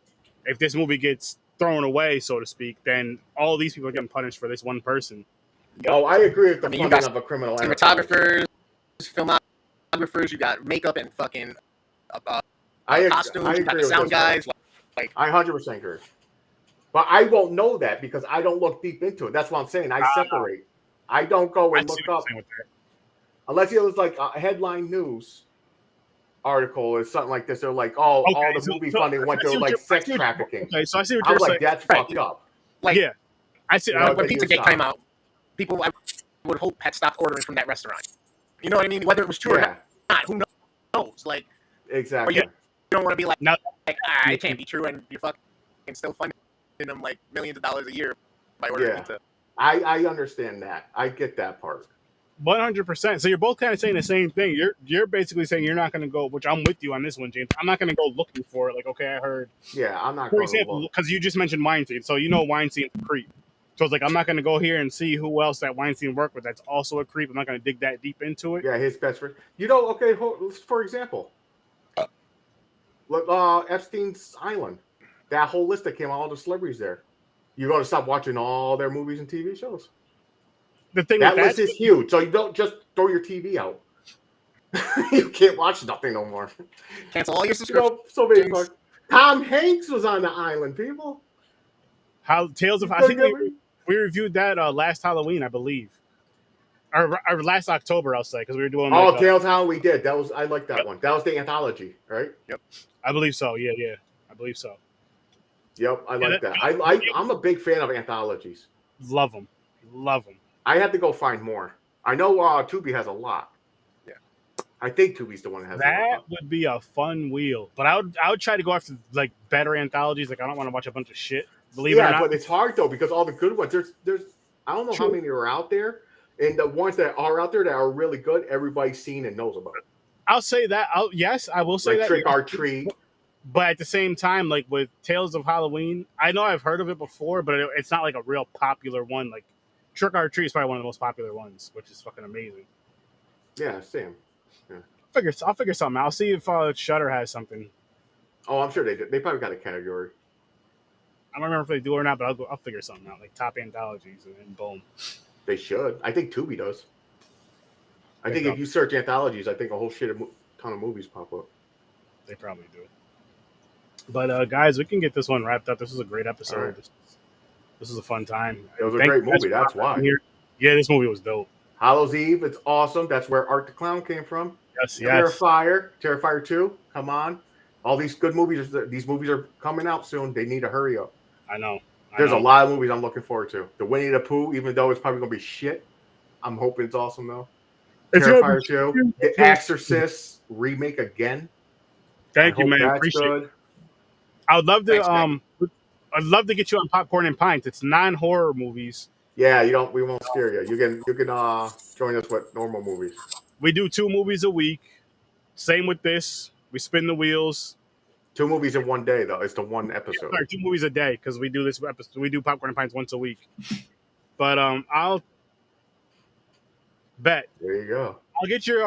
if this movie gets thrown away, so to speak, then all these people are getting punished for this one person. Oh, I agree with the funding of a criminal cinematographers, filmographers, you got makeup and fucking costumes, you got the sound guys. Like I 100% agree. But I won't know that because I don't look deep into it. That's what I'm saying. I separate. I don't go and look up. Unless it was like a headline news article or something like this. They're like, all the movie funding went to like sex trafficking. Okay, so I see what you're saying. That's fucked up. Like, yeah. I see. When Pizzagate came out, people I would hope had stopped ordering from that restaurant. You know what I mean? Whether it was true or not, who knows? Like, exactly. You don't want to be like, no, it can't be true, and you're fucking still funding them like millions of dollars a year by ordering pizza. I understand that. I get that part. 100%. So you're both kind of saying the same thing. You're basically saying you're not going to go, which I'm with you on this one, James. I'm not going to go looking for it. Like, okay, I heard. Yeah, I'm not. For example, because you just mentioned Weinstein, so you know Weinstein's a creep. So it's like I'm not going to go here and see who else that Weinstein worked with that's also a creep. I'm not going to dig that deep into it. Yeah, his best friend. You know, okay, for example, look, Epstein's Island. That whole list that came out, all the celebrities there. You're going to stop watching all their movies and TV shows. The thing that list is huge, so you don't just throw your TV out. You can't watch nothing no more. Cancel all your subscriptions. So many parts. Tom Hanks was on the island, people. Tales of I think we reviewed that last Halloween, I believe, or last October, I'll say, because we were doing. Tales Halloween, we did. I like that one. That was the anthology, right? Yep, I believe so. Yeah, I believe so. Yep, I like that. I'm a big fan of anthologies. Love them. I had to go find more. I know Tubi has a lot. Yeah, I think Tubi's the one that has that. Would be a fun wheel, but I would try to go after like better anthologies. Like I don't want to watch a bunch of shit. Believe it or not, but it's hard though because all the good ones. There's I don't know how many are out there, and the ones that are out there that are really good, everybody's seen and knows about it. I'll say that. I will say like that. Trick or Treat. But at the same time, like with Tales of Halloween, I know I've heard of it before, but it's not like a real popular one. Like Trick or Treat is probably one of the most popular ones, which is fucking amazing. Yeah, same. Yeah. I'll figure something out. I'll see if Shudder has something. Oh, I'm sure they do. They probably got a category. I don't remember if they do or not, but I'll figure something out, like top anthologies, and then boom. They should. I think Tubi does. I think if you search anthologies, I think a whole ton of movies pop up. They probably do. But guys, we can get this one wrapped up. This was a great episode. Right. This was a fun time. It was a great movie. That's why. Yeah, this movie was dope. Hallows Eve. It's awesome. That's where Art the Clown came from. Yes. Terrifier 2. Come on. All these good movies. These movies are coming out soon. They need to hurry up. I know. There's a lot of movies I'm looking forward to. The Winnie the Pooh, even though it's probably going to be shit, I'm hoping it's awesome, though. Terrifier 2. The Exorcist remake again. Thank you, man. Appreciate it. I would love to I'd love to get you on Popcorn and Pints. It's non-horror movies. Yeah, we won't scare you. You can join us with normal movies. We do 2 movies a week. Same with this. We spin the wheels. 2 movies in one day, though. It's the one episode. Sorry, 2 movies a day because we do this episode. We do Popcorn and Pints once a week. But I'll bet. There you go. I'll get your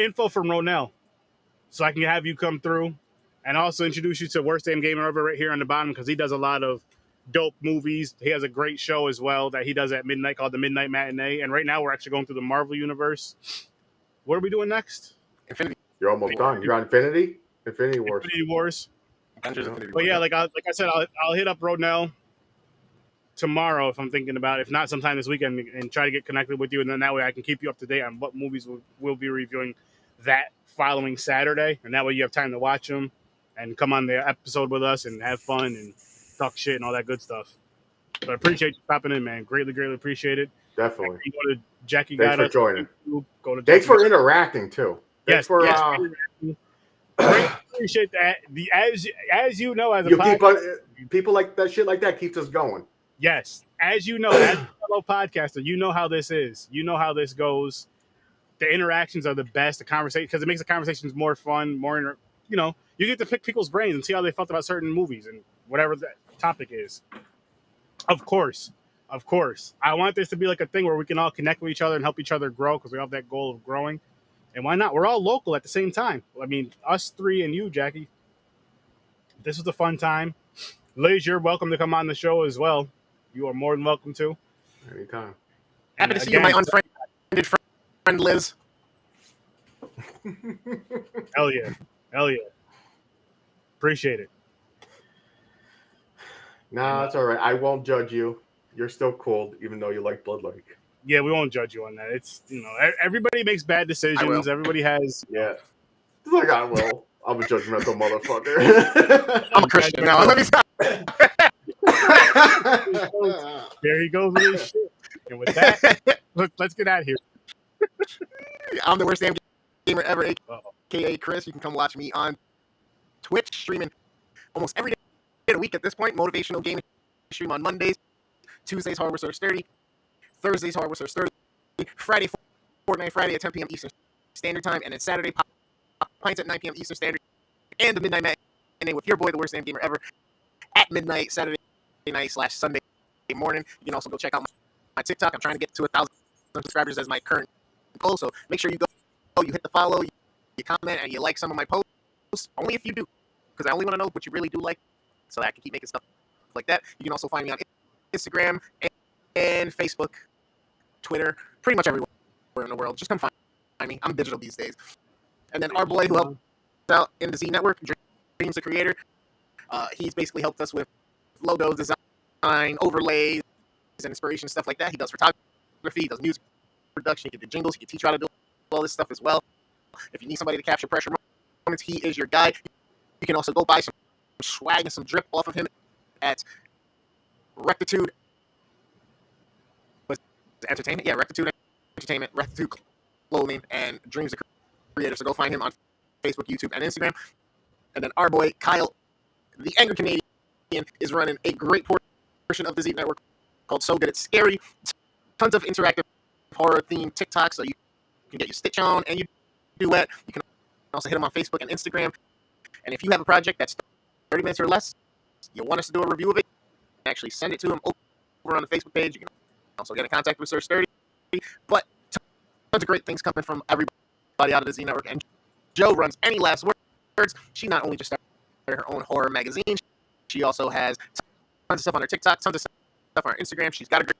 info from Ronell. so I can have you come through and also introduce you to Worst Damn Gamer Ever right here on the bottom, because he does a lot of dope movies. He has a great show as well that he does at midnight called the Midnight Matinee. And right now we're actually going through the Marvel Universe. What are we doing next? Infinity. You're almost done. You're on Infinity? Infinity Wars. Infinity Wars. Infinity But War, yeah, like I said, I'll hit up Rodnell tomorrow if I'm thinking about it. If not, sometime this weekend, and try to get connected with you. And then that way I can keep you up to date on what movies we'll be reviewing that following Saturday. And that way you have time to watch them and come on the episode with us and have fun and talk shit and all that good stuff. But I appreciate you stopping in, man. Greatly, greatly appreciate it. Definitely. You go to Jackie. Thanks got for joining. Go to Thanks Jackie. for interacting too. Thanks for appreciate that. As you know, as a people like that shit like that keeps us going. Yes, as you know, as a fellow podcaster, you know how this is. You know how this goes. The interactions are the best. The conversation, because it makes the conversations more fun, more. You get to pick people's brains and see how they felt about certain movies and whatever the topic is. Of course. I want this to be like a thing where we can all connect with each other and help each other grow, because we have that goal of growing. And why not? We're all local at the same time. I mean, us three and you, Jackie. This was a fun time. Liz, you're welcome to come on the show as well. You are more than welcome to. Anytime. Happy to see you, my unfriended friend Liz. Hell yeah. Appreciate it. Nah, it's all right. I won't judge you. You're still cool, even though you like Blood Lake. Yeah, we won't judge you on that. It's, everybody makes bad decisions. Everybody has. Yeah. It's like, I will. I'm a judgmental motherfucker. I'm a Christian now. Let me stop. There he goes with his shit. And with that, let's get out of here. I'm the worst damn gamer ever, aka Chris. You can come watch me on Twitch, streaming almost every day of the week at this point. Motivational gaming stream on Mondays, Tuesdays, Horror with Sir Sturdy, Thursdays, Horror with Sir Sturdy, Friday, Fortnite Friday at 10 p.m. Eastern Standard Time, and then Saturday, Pop Pints at 9 p.m. Eastern Standard, and the Midnight Matinee with your boy, the worst damn gamer ever, at midnight Saturday night / Sunday morning. You can also go check out my TikTok. I'm trying to get to 1,000 subscribers as my current goal, so make sure you go, you hit the follow, you comment, and you like some of my posts. Only if you do, because I only want to know what you really do like, so that I can keep making stuff like that. You can also find me on Instagram and Facebook, Twitter, pretty much everywhere in the world. Just come find me. I'm digital these days. And then our boy who helped out in the Z Network, Dreams the Creator, he's basically helped us with logos, design, overlays, and inspiration, stuff like that. He does photography, he does music production, he can do jingles, he can teach you how to do all this stuff as well. If you need somebody to capture pressure moments, he is your guy. You can also go buy some swag and some drip off of him at Rectitude Entertainment. Yeah, Rectitude Entertainment, Rectitude Clothing, and Dreams the Creator. So go find him on Facebook, YouTube, and Instagram. And then our boy Kyle, the Angry Canadian, is running a great portion of the Z Network called So Good It's Scary. Tons of interactive horror themed TikToks, so you can get your stitch on and you duet. You can also hit him on Facebook and Instagram. And if you have a project that's 30 minutes or less, you want us to do a review of it, actually send it to him over on the Facebook page. You can also get in contact with Sir Sturdy. But tons of great things coming from everybody out of the Z Network. And Joe runs Any Last Words. She not only just started her own horror magazine, she also has tons of stuff on her TikTok, tons of stuff on her Instagram. She's got a great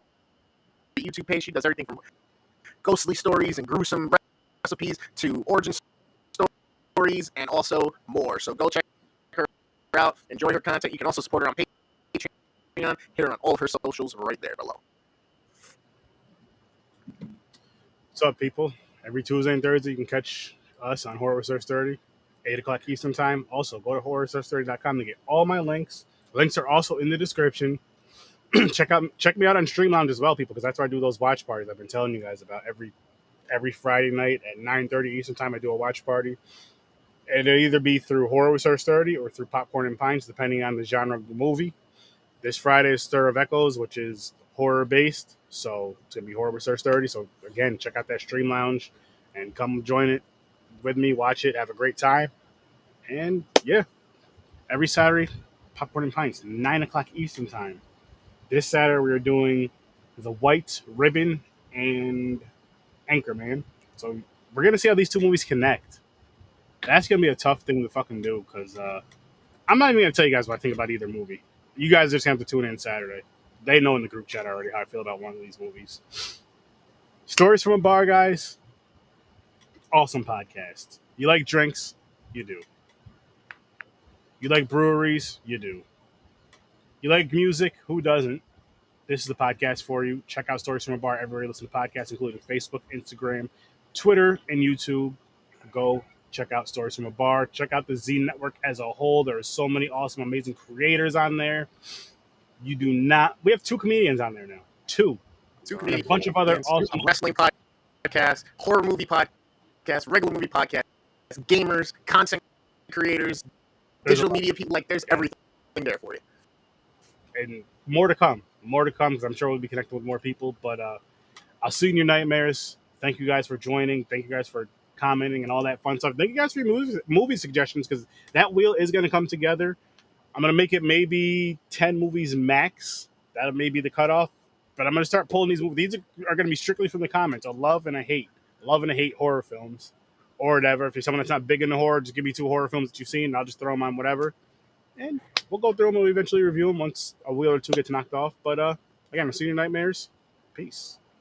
YouTube page. She does everything from ghostly stories and gruesome recipes to origin stories and also more. So go check her out, enjoy her content. You can also support her on Patreon. Hit her on all of her socials right there below. What's up, people? Every Tuesday and Thursday, you can catch us on Horror with Sir Sturdy, 8 o'clock Eastern Time. Also, go to horrorsir.sturdy.com to get all my links. Links are also in the description. Check me out on Stream Lounge as well, people, because that's where I do those watch parties I've been telling you guys about. Every Friday night at 9:30 Eastern Time, I do a watch party. It'll either be through Horror with Sir Sturdy or through Popcorn and Pints, depending on the genre of the movie. This Friday is Stir of Echoes, which is horror-based, so it's going to be Horror with Sir Sturdy. So, again, check out that Stream Lounge and come join it with me, watch it, have a great time. And, yeah, every Saturday, Popcorn and Pints, 9 o'clock Eastern Time. This Saturday, we are doing The White Ribbon and Anchorman. So we're going to see how these two movies connect. That's gonna be a tough thing to fucking do because I'm not even gonna tell you guys what I think about either movie. You guys just have to tune in Saturday. They know in the group chat already how I feel about one of these movies. Stories from a Bar, guys. Awesome podcast. You like drinks? You do. You like breweries? You do. You like music? Who doesn't? This is the podcast for you. Check out Stories from a Bar everywhere you listen to podcasts, including Facebook, Instagram, Twitter, and YouTube. Go check out Stories from a Bar. Check out the Z Network as a whole. There are so many awesome, amazing creators on there. You do not. We have 2 comedians on there now. 2. And a bunch of other awesome wrestling podcasts, horror movie podcasts, regular movie podcasts, gamers, content creators, digital media people. Like, there's everything there for you. And more to come. More to come because I'm sure we'll be connecting with more people. But I'll see you in your nightmares. Thank you guys for joining. Thank you guys for commenting and all that fun stuff. Thank you guys for your movie suggestions because that wheel is going to come together. I'm going to make it maybe 10 movies max. That may be the cutoff. But I'm going to start pulling these movies. These are going to be strictly from the comments. A love and a hate. Love and a hate horror films. Or whatever. If you're someone that's not big into horror, just give me 2 horror films that you've seen and I'll just throw them on whatever. And we'll go through them and we'll eventually review them once a wheel or 2 gets knocked off. But again, I'll see you in your nightmares. Peace.